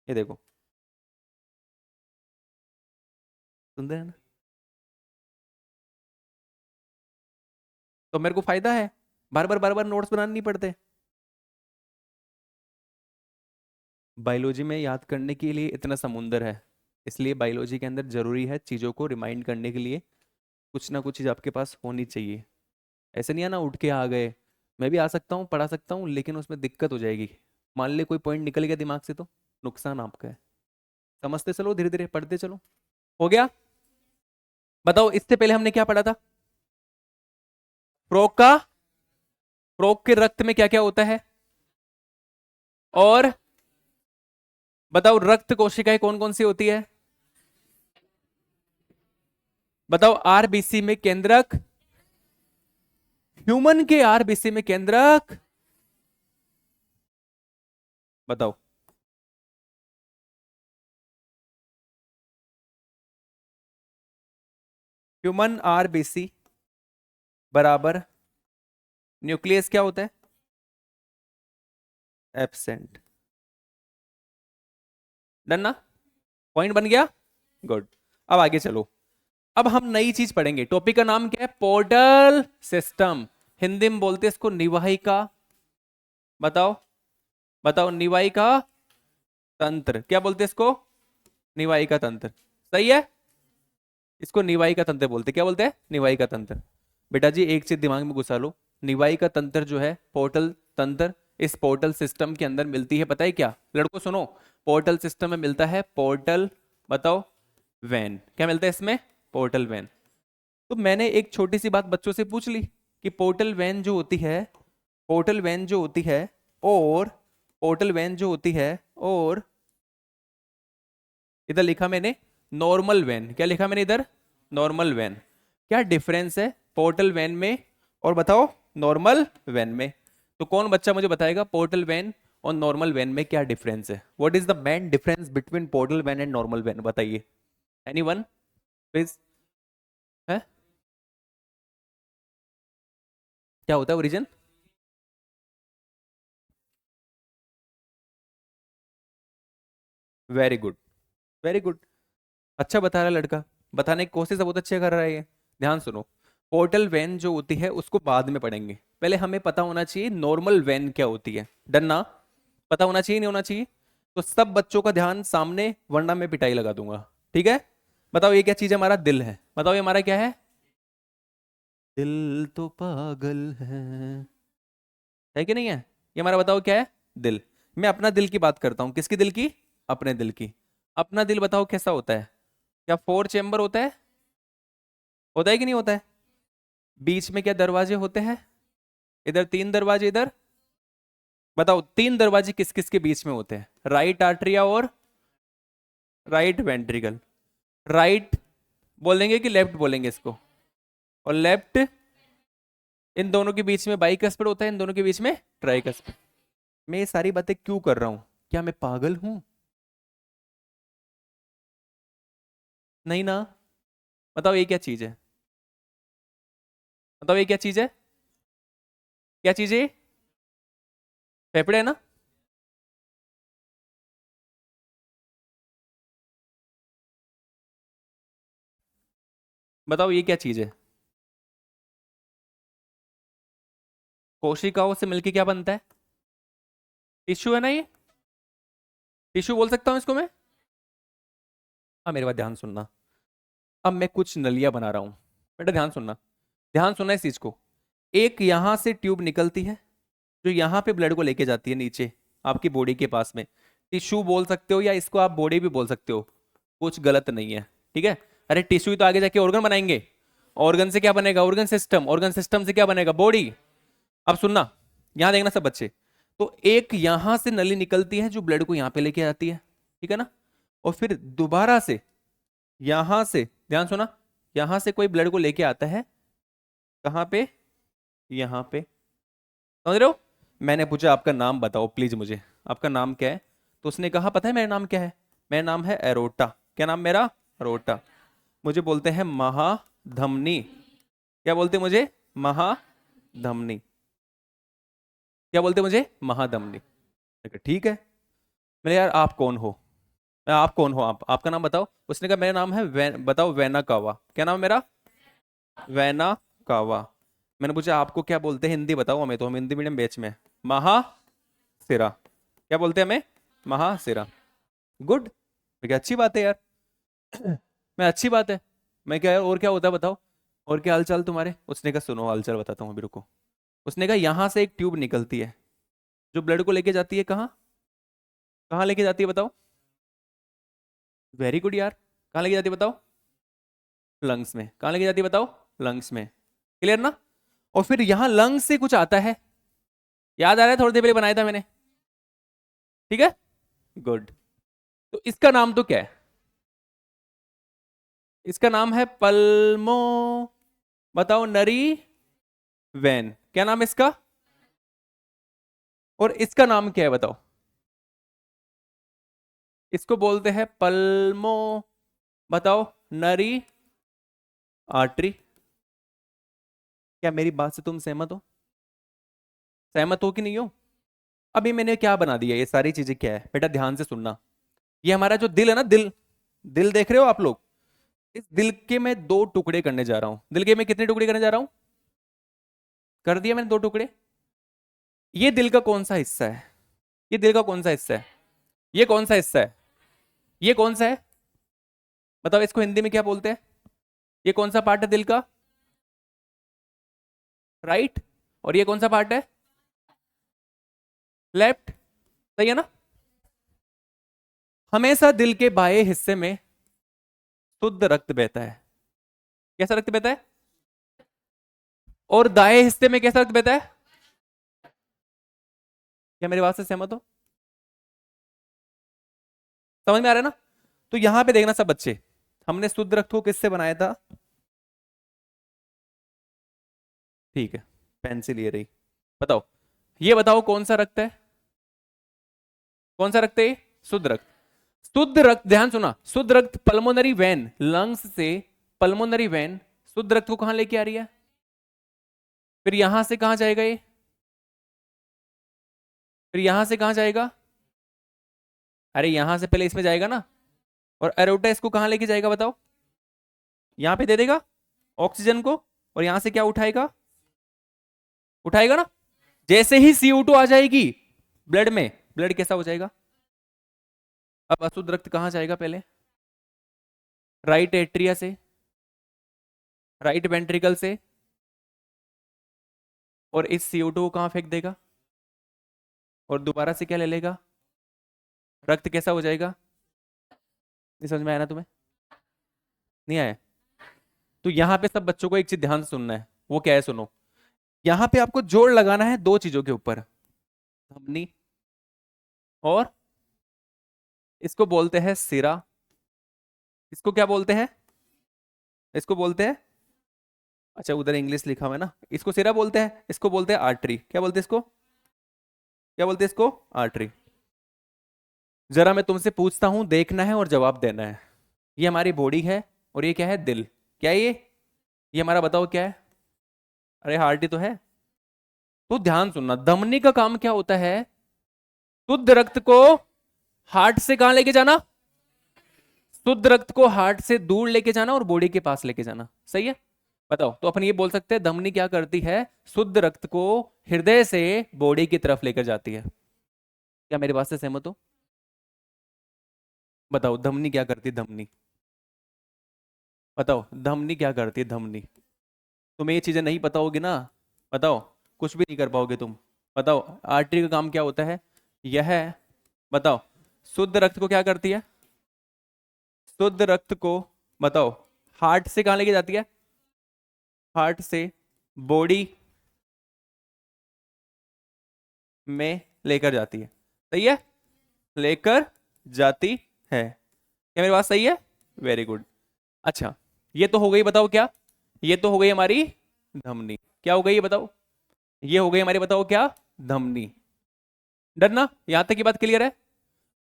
ये देखो। सुंदर है ना? तो मेरे को फायदा है। बार बार नोट्स बनाने नहीं पड़ते। बायोलॉजी में याद करने के लिए इतना समुंदर है। इसलिए बायोलॉजी के अंदर जरूरी है चीज़ों को रिमाइंड करने के लिए कुछ ना कुछ चीज़ आपके पास होनी चाहिए। ऐसे नहीं है ना उठ के आ गए। मैं भी आ सकता हूँ पढ़ा सकता हूँ लेकिन उसमें दिक्कत हो जाएगी। मान ले कोई पॉइंट निकल गया दिमाग से तो नुकसान आपका है। समझते चलो धीरे धीरे पढ़ते चलो। हो गया? बताओ इससे पहले हमने क्या पढ़ा था? प्रोक का। प्रोक के रक्त में क्या क्या होता है? और बताओ रक्त कोशिकाएं कौन कौन सी होती है? बताओ आरबीसी में केंद्रक। ह्यूमन के आरबीसी में केंद्रक। बताओ। ह्यूमन आरबीसी बराबर न्यूक्लियस क्या होता है? एब्सेंट। डन ना? पॉइंट बन गया। गुड। अब आगे चलो। अब हम नई चीज पढ़ेंगे। टॉपिक का नाम क्या है? Portal system. हिंदी में बोलते हैं इसको निवाहिका। बताओ। बताओ निवाहिका तंत्र क्या बोलते हैं इसको? निवाहिका तंत्र। सही है। इसको निवाहिका तंत्र बोलते हैं। क्या बोलते हैं? निवाहिका तंत्र। बेटा जी एक चीज दिमाग में घुसा लो। निवाहिका तंत्र जो है पोर्टल तंत्र, इस पोर्टल सिस्टम के अंदर मिलती है। पता है क्या लड़कों सुनो? पोर्टल सिस्टम में मिलता है पोर्टल। बताओ। वैन क्या मिलता है इसमें? Portal vein. तो मैंने एक छोटी सी बात बच्चों से पूछ ली कि पोर्टल वैन जो होती है, पोर्टल वैन जो होती है और पोर्टल वैन जो होती है और इधर लिखा मैंने नॉर्मल वैन। क्या लिखा मैंने इधर? Normal vein. क्या डिफरेंस है पोर्टल वैन में और बताओ नॉर्मल वैन में? तो कौन बच्चा मुझे बताएगा पोर्टल वैन और नॉर्मल वैन में क्या डिफरेंस है? What is the main difference between portal vein and normal vein? बताइए। Anyone please. है? क्या होता है origin? Very good. Very good. अच्छा बता रहा है लड़का। बताने की कोशिश बहुत अच्छे कर रहा है ये। ध्यान सुनो। पोर्टल वेन जो होती है उसको बाद में पढ़ेंगे, पहले हमें पता होना चाहिए नॉर्मल वेन क्या होती है। डन ना? पता होना चाहिए नहीं होना चाहिए? तो सब बच्चों का ध्यान सामने, वरना मैं पिटाई लगा दूंगा। ठीक है? बताओ ये क्या चीज है? हमारा दिल है। बताओ ये हमारा क्या है? दिल तो पागल है कि नहीं है? ये हमारा बताओ क्या है? दिल। मैं अपना दिल की बात करता हूं। किसकी दिल की? अपने दिल की। अपना दिल बताओ कैसा होता है? क्या 4 चैम्बर होता है? होता है कि नहीं होता है? बीच में क्या दरवाजे होते हैं? इधर 3 दरवाजे, इधर। बताओ 3 दरवाजे किस किस के बीच में होते हैं? राइट आर्टरिया और राइट वेंट्रिकल। राइट बोलेंगे कि लेफ्ट बोलेंगे इसको? और लेफ्ट, इन दोनों के बीच में बाइकस्पिड होता है, इन दोनों के बीच में ट्राइकस्पिड। मैं ये सारी बातें क्यों कर रहा हूं? क्या मैं पागल हूं? नहीं ना? बताओ ये क्या चीज है? बताओ ये क्या चीज है? क्या चीज है ये? फेफड़े है ना? बताओ ये क्या चीज है? कोशिकाओं से मिलके क्या बनता है? टिश्यू है ना ये? टिश्यू बोल सकता हूं इसको मैं? हाँ, मेरे बात ध्यान सुनना। अब मैं कुछ नलियां बना रहा हूं। बेटा ध्यान सुनना, ध्यान सुनना इस चीज को। एक यहां से ट्यूब निकलती है जो यहां पे ब्लड को लेके जाती है नीचे, आपकी बॉडी के पास में। टिश्यू बोल सकते हो या इसको आप बॉडी भी बोल सकते हो, कुछ गलत नहीं है। ठीक है? अरे टिश्यू ही तो आगे जाके ऑर्गन बनाएंगे। ऑर्गन से क्या बनेगा? Organ system. ऑर्गन सिस्टम से क्या बनेगा? बॉडी। अब सुनना, यहां देखना सब बच्चे। तो एक यहां से नली निकलती है जो ब्लड को यहां पे लेके आती है, ठीक है ना? और फिर दोबारा से यहां से, ध्यान सुना, यहां से कोई ब्लड को लेके आता है कहां पे? यहां पे। समझ रहे हो? मैंने पूछा आपका नाम बताओ प्लीज मुझे, आपका नाम क्या है? तो उसने कहा पता है मेरा नाम क्या है? मेरा नाम है एरोटा। क्या नाम मेरा? एरोटा। मुझे बोलते हैं महाधमनी। क्या बोलते हैं मुझे? महाधमनी। क्या बोलते हैं मुझे? महाधमनी। मैं कहा, ठीक है। मैंने यार आप कौन हो? आप कौन हो? आप, आपका नाम बताओ। उसने कहा मेरा नाम है बताओ वैना कावा। क्या नाम है मेरा? वैना कावा। मैंने पूछा आपको क्या बोलते हैं? हिंदी बताओ हमें, तो हम हिंदी मीडियम बैच में। महासिरा। क्या बोलते हैं हमें? महासिरा। गुड। मैं क्या अच्छी बात है यार। मैं अच्छी बात है। मैं क्या यार, और क्या होता है बताओ? और क्या हालचाल तुम्हारे? उसने कहा सुनो हालचाल बताता हूँ अभी, रुको। उसने कहा यहां से एक ट्यूब निकलती है जो ब्लड को लेके जाती है कहाँ? कहाँ लेके जाती है बताओ? वेरी गुड यार। कहाँ लेके जाती है बताओ? लंग्स में। कहाँ लेके जाती है बताओ? लंग्स में। क्लियर ना? और फिर यहां लंग्स से कुछ आता है, याद आ रहा है? थोड़ी देर पहले बनाया था मैंने। ठीक है? गुड। तो इसका नाम तो क्या है? इसका नाम है पल्मो, बताओ, नरी वैन। क्या नाम है इसका? और इसका नाम क्या है बताओ? इसको बोलते हैं पल्मो, बताओ, नरी आर्टरी। क्या मेरी बात से तुम सहमत हो? सहमत हो कि नहीं हो? अभी मैंने क्या बना दिया? ये सारी चीजें क्या है बेटा? ध्यान से सुनना। ये हमारा जो दिल है ना, दिल, दिल देख रहे हो आप लोग? इस दिल के मैं 2 टुकड़े करने जा रहा हूं। दिल के मैं कितने टुकड़े करने जा रहा हूं? कर दिया मैंने 2 टुकड़े। ये दिल का कौन सा हिस्सा है? ये दिल का कौन सा हिस्सा है? ये कौन सा हिस्सा है? ये कौन सा है? बताओ इसको हिंदी में क्या बोलते हैं? ये कौन सा पार्ट है दिल का? राइट। और ये कौन सा पार्ट है? लेफ्ट। सही है ना? हमेशा दिल के बाएं हिस्से में शुद्ध रक्त बहता है। कैसा रक्त बहता है? और दाएं हिस्से में कैसा रक्त बहता है? क्या मेरी बात से सहमत हो? समझ में आ रहा है ना? तो यहां पे देखना सब बच्चे, हमने शुद्ध रक्त को किससे बनाया था? ठीक है, पेंसिल ये रही। बताओ, ये बताओ कौन सा रक्त है? कौन सा रक्त है ये? शुद्ध रक्त। शुद्ध रक्त, ध्यान सुना, शुद्ध रक्त पल्मोनरी वेन, लंग्स से पल्मोनरी वेन शुद्ध रक्त को कहां लेके आ रही है? फिर यहां से कहां जाएगा ये? फिर यहां से कहां जाएगा? अरे यहां से पहले इसमें जाएगा ना। और एरोटा इसको कहां लेके जाएगा बताओ? यहां पे दे देगा ऑक्सीजन को। और यहां से क्या उठाएगा, उठाएगा ना। जैसे ही CO2 आ जाएगी ब्लड में, ब्लड कैसा हो जाएगा। अब अशुद्ध रक्त कहां जाएगा पहले, राइट एट्रिया से, राइट वेंट्रिकल से, और इस CO2 को कहां फेंक देगा, और दोबारा से क्या ले लेगा, रक्त कैसा हो जाएगा। नहीं समझ में आया ना तुम्हें, नहीं आया। तो यहां पे सब बच्चों को एक चीज ध्यान से सुनना है, वो क्या है सुनो। यहां पे आपको जोड़ लगाना है दो चीजों के ऊपर, धमनी और इसको बोलते हैं सिरा। इसको क्या बोलते हैं, इसको बोलते हैं, अच्छा उधर इंग्लिश लिखा हुआ है ना, इसको सिरा बोलते हैं, इसको बोलते हैं आर्टरी। क्या बोलते हैं इसको, क्या बोलते हैं इसको, आर्टरी। जरा मैं तुमसे पूछता हूं, देखना है और जवाब देना है। ये हमारी बॉडी है और ये क्या है, दिल। क्या है ये हमारा बताओ क्या है, अरे हार्ट ही तो है। तो ध्यान सुनना, धमनी का काम क्या होता है, शुद्ध रक्त को हार्ट से कहां लेके जाना, शुद्ध रक्त को हार्ट से दूर लेके जाना और बॉडी के पास लेके जाना। सही है, बताओ। तो अपन ये बोल सकते हैं धमनी क्या करती है, शुद्ध रक्त को हृदय से बॉडी की तरफ लेकर जाती है। क्या मेरी बात से सहमत हो, बताओ धमनी क्या करती है, धमनी बताओ, धमनी क्या करती है, धमनी। तुम्हें ये चीजें नहीं पता होगी ना, बताओ कुछ भी नहीं कर पाओगे तुम। बताओ आर्टरी का काम क्या होता है, यह बताओ शुद्ध रक्त को क्या करती है, शुद्ध रक्त को बताओ हार्ट से कहां लेके जाती है, हार्ट से बॉडी में लेकर जाती है। सही है, लेकर जाती है। क्या मेरी बात सही है, वेरी गुड। अच्छा ये तो हो गई, बताओ क्या, ये तो हो गई हमारी धमनी। क्या हो गई ये बताओ, ये हो गई हमारी बताओ क्या, धमनी। डर ना, यहां तक की बात क्लियर है।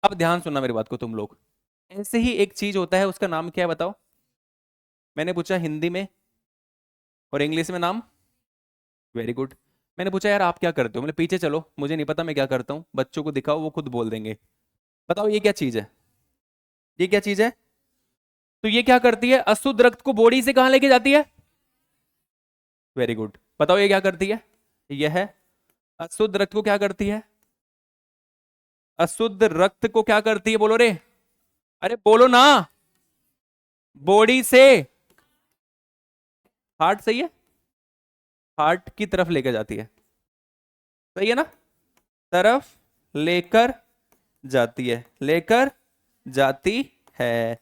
अब ध्यान सुनना मेरी बात को तुम लोग। ऐसे ही एक चीज होता है, उसका नाम क्या है बताओ। मैंने पूछा हिंदी में और इंग्लिश में नाम, वेरी गुड। मैंने पूछा यार आप क्या करते हो, मैंने पीछे चलो, मुझे नहीं पता मैं क्या करता हूं, बच्चों को दिखाओ वो खुद बोल देंगे। बताओ ये क्या चीज है, ये क्या चीज है। तो ये क्या करती है, अशुद्ध रक्त को बॉडी से कहां लेके जाती है, वेरी गुड। बताओ ये क्या करती है, यह अशुद्ध रक्त को क्या करती है, अशुद्ध रक्त को क्या करती है, बोलो रे, अरे बोलो ना, बॉडी से हार्ट, सही है, हार्ट की तरफ लेकर जाती है। सही है ना, तरफ लेकर जाती है, लेकर जाती है।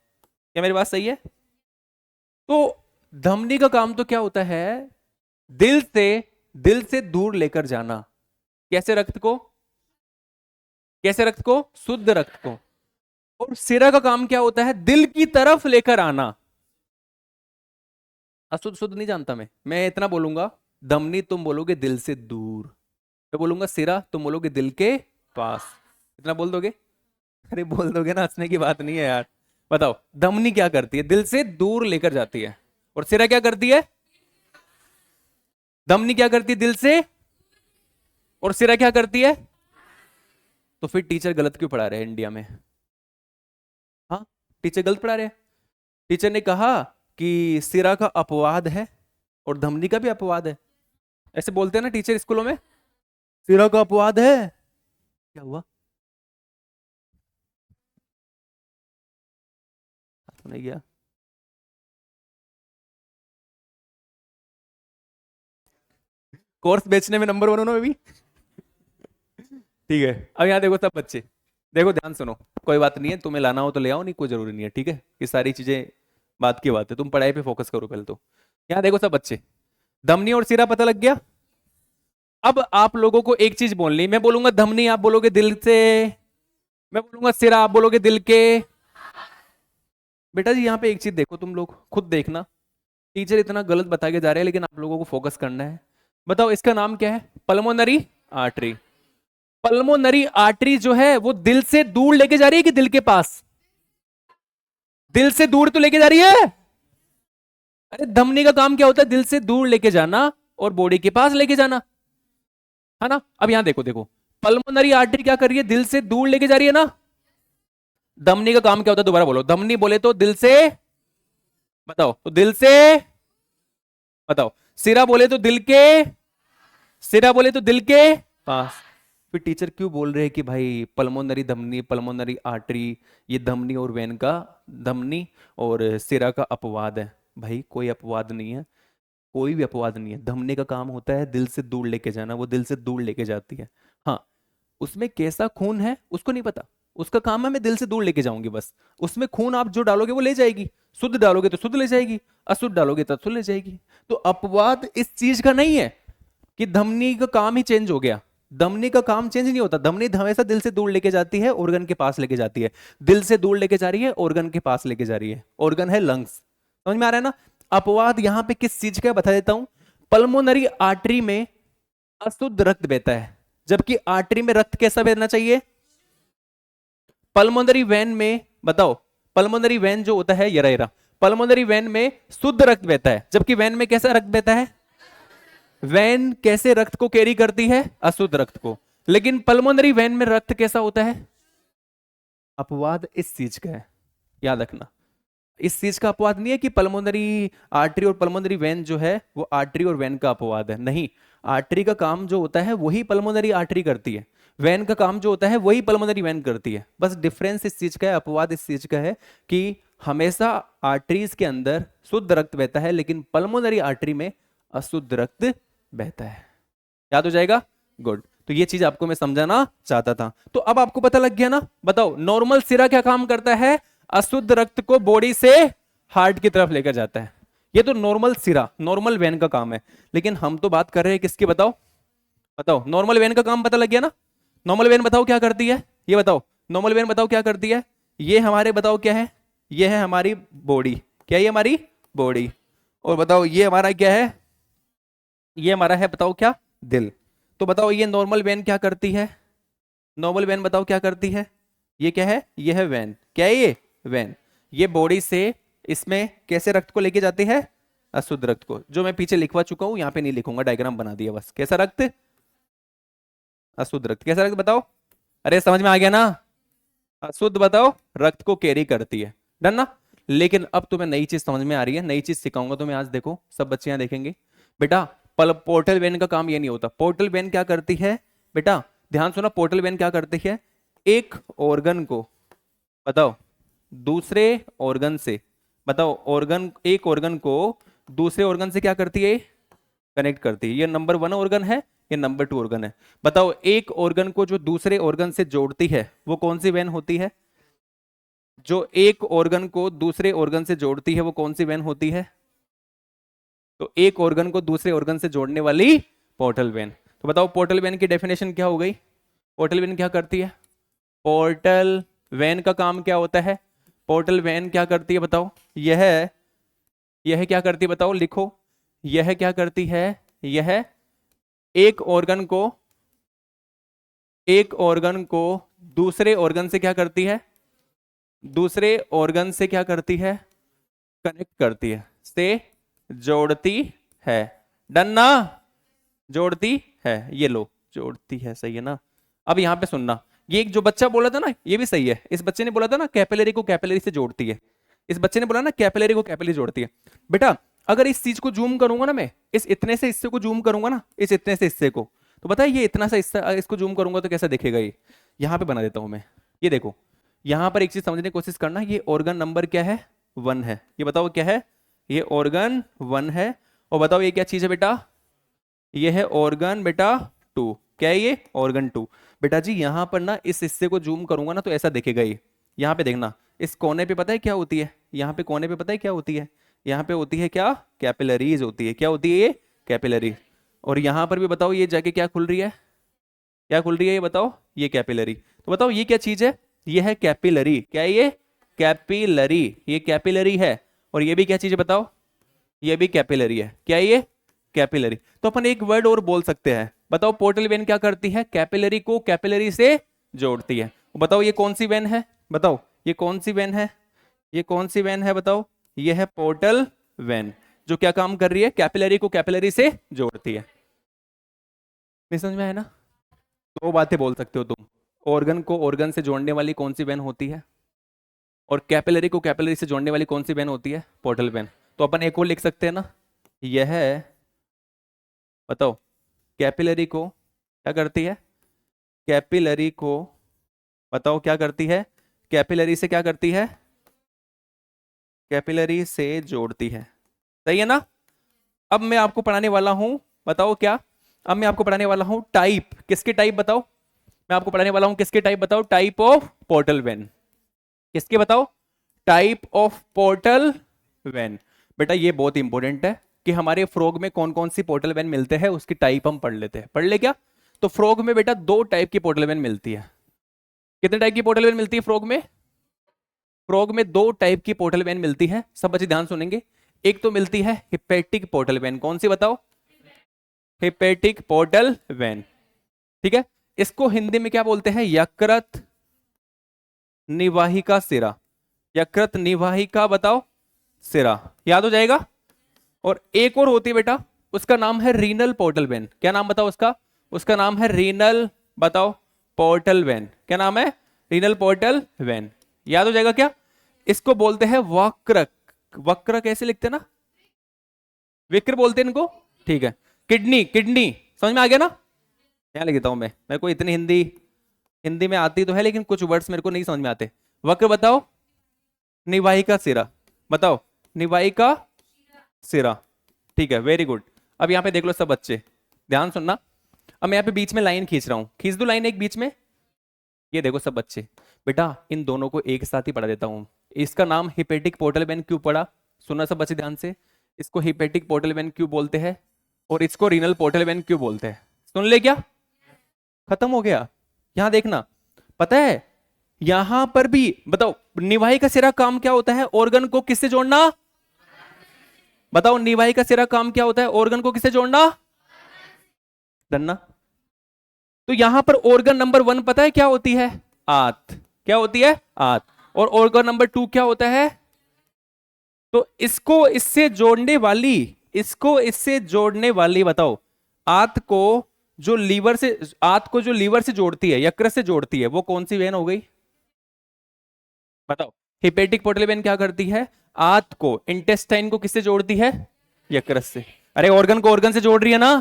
क्या मेरी बात सही है। तो धमनी का काम तो क्या होता है, दिल से, दिल से दूर लेकर जाना। कैसे रक्त को, कैसे रक्त को, शुद्ध रक्त को। और सिरा का काम क्या होता है, दिल की तरफ लेकर आना। अशुद्ध शुद्ध नहीं जानता मैं इतना बोलूंगा, धमनी तुम बोलोगे दिल से दूर, मैं बोलूंगा सिरा तुम बोलोगे दिल के पास। इतना बोल दोगे, अरे बोल दोगे ना, हंसने की बात नहीं है यार। बताओ धमनी क्या करती है, दिल से दूर लेकर जाती है, और सिरा क्या करती है, धमनी क्या करती है दिल से, और सिरा क्या करती है। तो फिर टीचर गलत क्यों पढ़ा रहे हैं इंडिया में, हाँ टीचर गलत पढ़ा रहे हैं। टीचर ने कहा कि सिरा का अपवाद है और धमनी का भी अपवाद है, ऐसे बोलते हैं ना टीचर स्कूलों में, सिरा का अपवाद है। क्या हुआ, नहीं गया। कोर्स बेचने में नंबर 1 हो ना भी, ठीक है। अब यहाँ देखो सब बच्चे, देखो ध्यान सुनो, कोई बात नहीं है, तुम्हें लाना हो तो ले आओ, नहीं कोई जरूरी नहीं है, ठीक है। ये सारी चीजें बात की बात है, तुम पढ़ाई पे फोकस करो पहले तो। यहाँ देखो सब बच्चे, धमनी और सिरा पता लग गया। अब आप लोगों को एक चीज बोलनी, मैं बोलूंगा धमनी आप बोलोगे दिल से, मैं बोलूंगा सिरा आप बोलोगे दिल के। बेटा जी यहाँ पे एक चीज देखो, तुम लोग खुद देखना, टीचर इतना गलत बता के जा रहे हैं लेकिन आप लोगों को फोकस करना है। बताओ इसका नाम क्या है, पल्मोनरी आर्टरी। पल्मोनरी आर्टरी जो है वो दिल से दूर लेके जा रही है कि दिल के पास, दिल से दूर तो लेके जा रही है। अरे धमनी का काम क्या होता है, दिल से दूर लेके जाना और बॉडी के पास लेके जाना, है ना। अब यहां देखो, देखो पल्मोनरी आर्टरी क्या कर रही है, दिल से दूर लेके जा रही है ना। धमनी का काम क्या होता है, दोबारा बोलो, धमनी बोले तो दिल से, बताओ तो दिल से, बताओ सिरा बोले तो दिल के, सिरा बोले तो दिल के पास। फिर टीचर क्यों बोल रहे हैं कि भाई पल्मोनरी धमनी, पल्मोनरी आर्टरी, ये धमनी और वेन का, धमनी और सिरा का अपवाद है। भाई कोई अपवाद नहीं है, कोई भी अपवाद नहीं है। धमनी का काम होता है दिल से दूर लेके जाना, वो दिल से दूर लेके जाती है। हाँ, उसमें कैसा खून है उसको नहीं पता, उसका काम है मैं दिल से दूर लेके जाऊंगी बस। उसमें खून आप जो डालोगे वो ले जाएगी, शुद्ध डालोगे तो शुद्ध ले जाएगी, अशुद्ध डालोगे तो अशुद्ध ले जाएगी। तो अपवाद इस चीज का नहीं है कि धमनी का काम ही चेंज हो गया। धमनी का काम चेंज नहीं होता, धमनी हमेशा दिल से दूर लेके जाती है, ऑर्गन के पास लेके जाती है। दिल से दूर लेके जा रही है, ऑर्गन के पास लेके जा रही है। ऑर्गन है लंग्स, समझ में आ रहा है ना। अपवाद यहां पे किस चीज का बता देता हूं। पल्मोनरी आर्टरी में अशुद्ध रक्त बहता है, जबकि आर्टरी में रक्त कैसा बहना चाहिए। पल्मोनरी वेन में बताओ, पल्मोनरी वेन जो होता है ये रहा, पल्मोनरी वेन में शुद्ध रक्त बहता है, जबकि वेन में कैसा रक्त बहता है। वेन कैसे रक्त को कैरी करती है, अशुद्ध रक्त को। लेकिन पल्मोनरी वेन में रक्त कैसा होता है। अपवाद इस चीज का है, याद रखना। इस चीज का अपवाद नहीं है कि पल्मोनरी आर्टरी और पल्मोनरी वेन जो है वो आर्टरी और वेन का अपवाद है, नहीं। आर्टरी का काम जो होता है वही पल्मोनरी आर्टरी करती है, वेन का काम जो होता है वही पल्मोनरी वेन करती है। बस डिफरेंस इस चीज का है, अपवाद इस चीज का है कि हमेशा आर्टरीज के अंदर शुद्ध रक्त बहता है, लेकिन पल्मोनरी आर्टरी में अशुद्ध रक्त बहता है। याद हो जाएगा, गुड। तो ये चीज आपको मैं समझाना चाहता था। तो अब आपको पता लग गया ना। बताओ नॉर्मल सिरा क्या काम करता है, अशुद्ध रक्त को बॉडी से हार्ट की तरफ लेकर जाता है। ये तो नॉर्मल सिरा, नॉर्मल वेन का काम है। लेकिन हम तो बात कर रहे हैं किसकी, बताओ बताओ। नॉर्मल वेन का काम पता लग गया ना। नॉर्मल वेन बताओ क्या करती है, ये बताओ। नॉर्मल वेन बताओ क्या करती है। ये हमारे बताओ क्या है, ये है हमारी बॉडी, क्या है ये हमारी बॉडी। और बताओ ये हमारा क्या है, ये हमारा है बताओ क्या, दिल। तो बताओ ये नॉर्मल वेन क्या करती है, नॉर्मल वेन बताओ क्या करती है। ये क्या है, ये है वेन, क्या है ये वेन। ये बॉडी से इसमें कैसे रक्त को लेके जाती है, अशुद्ध रक्त को, जो मैं पीछे लिखवा चुका हूं, यहां पे नहीं लिखूंगा, डायग्राम बना दिया बस। कैसा रक्त, अशुद्ध रक्त। कैसा रक्त बताओ, अरे समझ में आ गया ना। अशुद्ध बताओ रक्त को कैरी करती है, डन ना। लेकिन अब तुम्हें नई चीज समझ में आ रही है, नई चीज सिखाऊंगा तुम्हें आज। देखो सब बच्चे यहाँ देखेंगे बेटा। पोर्टल वेन का काम ये नहीं होता। पोर्टल वेन क्या करती है बेटा, ध्यान सुना। पोर्टल वेन क्या करती है, एक ऑर्गन को बताओ दूसरे ऑर्गन से, बताओ ऑर्गन, एक ऑर्गन को दूसरे ऑर्गन से क्या करती है, कनेक्ट करती है। ये नंबर 1 ऑर्गन है, ये नंबर 2 ऑर्गन है। बताओ एक ऑर्गन को जो दूसरे ऑर्गन से जोड़ती है वो कौन सी वेन होती है। जो एक ऑर्गन को दूसरे ऑर्गन से जोड़ती है वो कौन सी वेन होती है। तो एक ऑर्गन को दूसरे ऑर्गन से जोड़ने वाली पोर्टल वेन। तो बताओ पोर्टल वेन की डेफिनेशन क्या हो गई। पोर्टल वेन क्या करती है, पोर्टल वेन का काम क्या होता है। पोर्टल वेन क्या करती है बताओ, यह क्या करती है बताओ, लिखो। यह क्या करती है, यह एक ऑर्गन को दूसरे ऑर्गन से क्या करती है, दूसरे ऑर्गन से क्या करती है, कनेक्ट करती है, से जोड़ती है। डन ना, जोड़ती है, ये लो जोड़ती है, सही है ना। अब यहां पे सुनना, ये एक जो बच्चा बोला था ना ये भी सही है। इस बच्चे ने बोला था ना कैपिलरी को कैपिलरी से जोड़ती है। इस बच्चे ने बोला ना कैपिलरी को कैपिलरी जोड़ती है। बेटा अगर इस चीज को जूम करूंगा ना मैं, इस इतने से हिस्से को जूम करूंगा ना, इस इतने से हिस्से को, तो पता है ये इतना सा हिस्सा, इसको जूम करूंगा तो कैसा दिखेगा ये। यहां पे बना देता हूं मैं, ये देखो। यहां पर एक चीज समझने की कोशिश करना, ये ऑर्गन नंबर क्या है, 1 है। ये बताओ क्या है, ये ऑर्गन 1 है। और बताओ ये क्या चीज है बेटा, ये है ऑर्गन बेटा 2। क्या है ये, ऑर्गन 2। बेटा जी यहां पर ना इस हिस्से को जूम करूंगा ना तो ऐसा दिखेगा ये। यहां पे देखना, इस कोने पे पता है क्या होती है, यहां पे कोने पे पता है क्या होती है, यहां पे होती है क्या, कैपिलरीज होती है। क्या होती है ये, कैपिलरी। और यहां पर भी बताओ ये जाके क्या खुल रही है, क्या खुल रही है ये बताओ, ये कैपिलरी। तो बताओ ये क्या चीज है, ये है कैपिलरी। क्या है ये, कैपिलरी, ये कैपिलरी है। और ये भी क्या चीज है बताओ, ये भी कैपिलरी है। क्या है ये, कैपिलरी। तो अपन एक वर्ड और बोल सकते हैं, बताओ पोर्टल वेन क्या करती है, कैपिलरी को कैपिलरी से जोड़ती है। बताओ ये कौन सी वेन है, बताओ ये कौन सी वेन है, ये कौन सी वेन है बताओ, ये है पोर्टल वेन, जो क्या काम कर रही है, कैपिलरी को कैपिलरी से जोड़ती है। नहीं समझ में आया ना। दो बातें बोल सकते हो तुम, ऑर्गन को ऑर्गन से जोड़ने वाली कौन सी वेन होती है, और कैपिलरी को कैपिलरी से जोड़ने वाली कौन सी वेन होती है, पोर्टल वेन। तो अपन एक और लिख सकते हैं ना, यह बताओ कैपिलरी को क्या करती है? कैपिलरी को बताओ क्या करती है? कैपिलरी से क्या करती है? कैपिलरी से जोड़ती है। सही है ना? अब मैं आपको पढ़ाने वाला हूं, बताओ क्या? अब मैं आपको पढ़ाने वाला हूं टाइप। किसके टाइप बताओ? मैं आपको पढ़ाने वाला हूं किसके टाइप बताओ? Type of portal vein. किसके बताओ? Type of portal vein. बेटा ये बहुत इंपॉर्टेंट है कि हमारे फ्रॉग में कौन कौन सी पोर्टल वेन मिलते हैं, उसकी टाइप हम पढ़ लेते हैं। पढ़ ले क्या? तो फ्रॉग में बेटा दो टाइप की पोर्टल वेन मिलती है। कितने टाइप की पोर्टल वेन मिलती है फ्रॉग में? फ्रॉग में दो टाइप की पोर्टल वेन मिलती है, सब बच्चे ध्यान सुनेंगे। एक तो मिलती है हिपेटिक पोर्टल वेन। कौन सी बताओ? Hepatic portal vein. ठीक है, इसको हिंदी में क्या बोलते हैं? यकृत निवाहिका सिरा। यकृत निवाहिका बताओ सिरा, याद हो जाएगा। और एक और होती है बेटा, उसका नाम है रीनल पोर्टल वेन। क्या नाम बताओ उसका? उसका नाम है रीनल बताओ पोर्टल वेन। क्या नाम है? Renal portal vein. याद हो जाएगा क्या? इसको बोलते हैं वक्रक। वक्र कैसे लिखते हैं ना? विक्र बोलते हैं इनको। ठीक है, किडनी। किडनी समझ में आ गया ना? क्या लिखता हूं मैं, मेरे को इतनी हिंदी हिंदी में आती तो है लेकिन कुछ वर्ड्स मेरे को नहीं समझ में आते। वक्र बताओ निवाहिका सिरा। बताओ निवाहिका सिरा। ठीक है, वेरी गुड। अब यहाँ पे देख लो सब बच्चे, ध्यान सुनना। अब मैं यहाँ पे बीच में लाइन खींच रहा हूं, खींच दो लाइन एक बीच में। ये देखो सब बच्चे, बेटा इन दोनों को एक साथ ही पढ़ा देता हूं। इसका नाम हिपेटिक पोर्टल वेन क्यों पड़ा? सुना सब बच्चे ध्यान से। इसको हिपेटिक पोर्टल वेन क्यों बोलते हैं और इसको रीनल पोर्टल वेन क्यों बोलते हैं? सुन ले क्या? खत्म हो गया। यहां देखना, पता है यहां पर भी बताओ निवाही का सिरा काम क्या होता है? ऑर्गन को किससे जोड़ना? बताओ निवाही का सिरा काम क्या होता है? ऑर्गन को किससे जोड़ना? डरना। तो यहां पर ऑर्गन नंबर 1 पता है क्या होती है? आंत। क्या होती है? आंत। और ऑर्गन नंबर 2 क्या होता है? तो इसको इससे जोड़ने वाली, इसको इससे जोड़ने वाली बताओ आंत को जो लीवर से, आंत को जो लीवर से जोड़ती है, यकृत से जोड़ती है, वो कौन सी वेन हो गई? बताओ। हिपेटिक पोर्टल वेन क्या करती है? आंत को, इंटेस्टाइन को किससे जोड़ती है? यकृत से। अरे ऑर्गन को ऑर्गन से जोड़ रही है ना?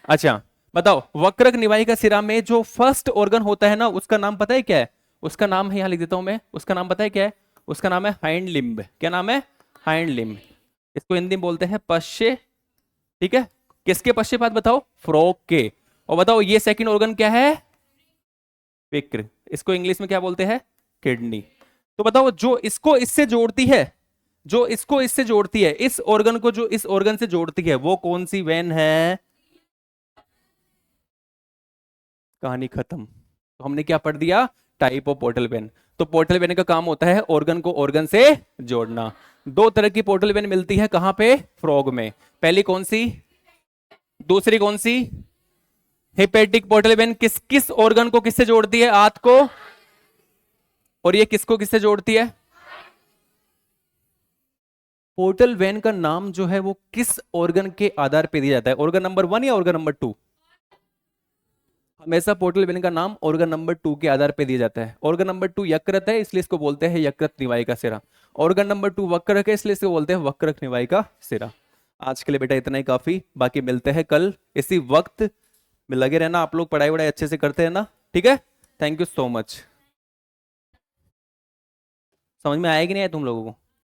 अच्छा बताओ, वक्रक निवाहिका सिरा में जो फर्स्ट ऑर्गन होता है ना, उसका नाम पता है क्या है? उसका नाम है, यहां लिख देता हूं मैं, उसका नाम पता है क्या है? उसका नाम है हाइंड लिम्ब। क्या नाम है? Hind limb. इसको हिंदी में बोलते हैं पश्चे। ठीक है, किसके पश्चेपाद बताओ? फ्रॉग के। और बताओ ये सेकंड ऑर्गन क्या है? विक्र। इसको इंग्लिश में क्या बोलते हैं? किडनी। तो बताओ जो इसको इससे जोड़ती है, जो इसको इससे जोड़ती है, इस ऑर्गन को जो इस ऑर्गन से जोड़ती है, वो कौन सी वेन है? कहानी खत्म। तो हमने क्या पढ़ दिया? Type of portal vein. तो पोर्टल वेन का काम होता है ऑर्गन को ऑर्गन से जोड़ना। दो तरह की पोर्टल वेन मिलती है, कहां पे? फ्रॉग में। पहली कौन सी? दूसरी कौन सी? हेपेटिक पोर्टल वेन किस किस ऑर्गन को किससे जोड़ती है? आंत को। और ये किसको किससे जोड़ती है? पोर्टल वेन का नाम जो है वो किस ऑर्गन के आधार पे दिया जाता है? ऑर्गन नंबर 1 या ऑर्गन नंबर 2? हमेशा पोर्टल वेन का नाम ऑर्गन नंबर 2 के आधार पे दिया जाता है। ऑर्गन नंबर 2 यकृत है, इसलिए इसको बोलते हैं यकृत निवाहिका सिरा। ऑर्गन नंबर 2 वक्रक है, इसलिए इसको बोलते हैं वक्रक निवाहिका सिरा। आज के लिए बेटा इतना ही काफी, बाकी मिलते हैं कल इसी वक्त में। लगे रहना आप लोग, पढ़ाई वढ़ाई अच्छे से करते रहना, ठीक है? Thank you so much. समझ में आया कि नहीं आया तुम लोगों को?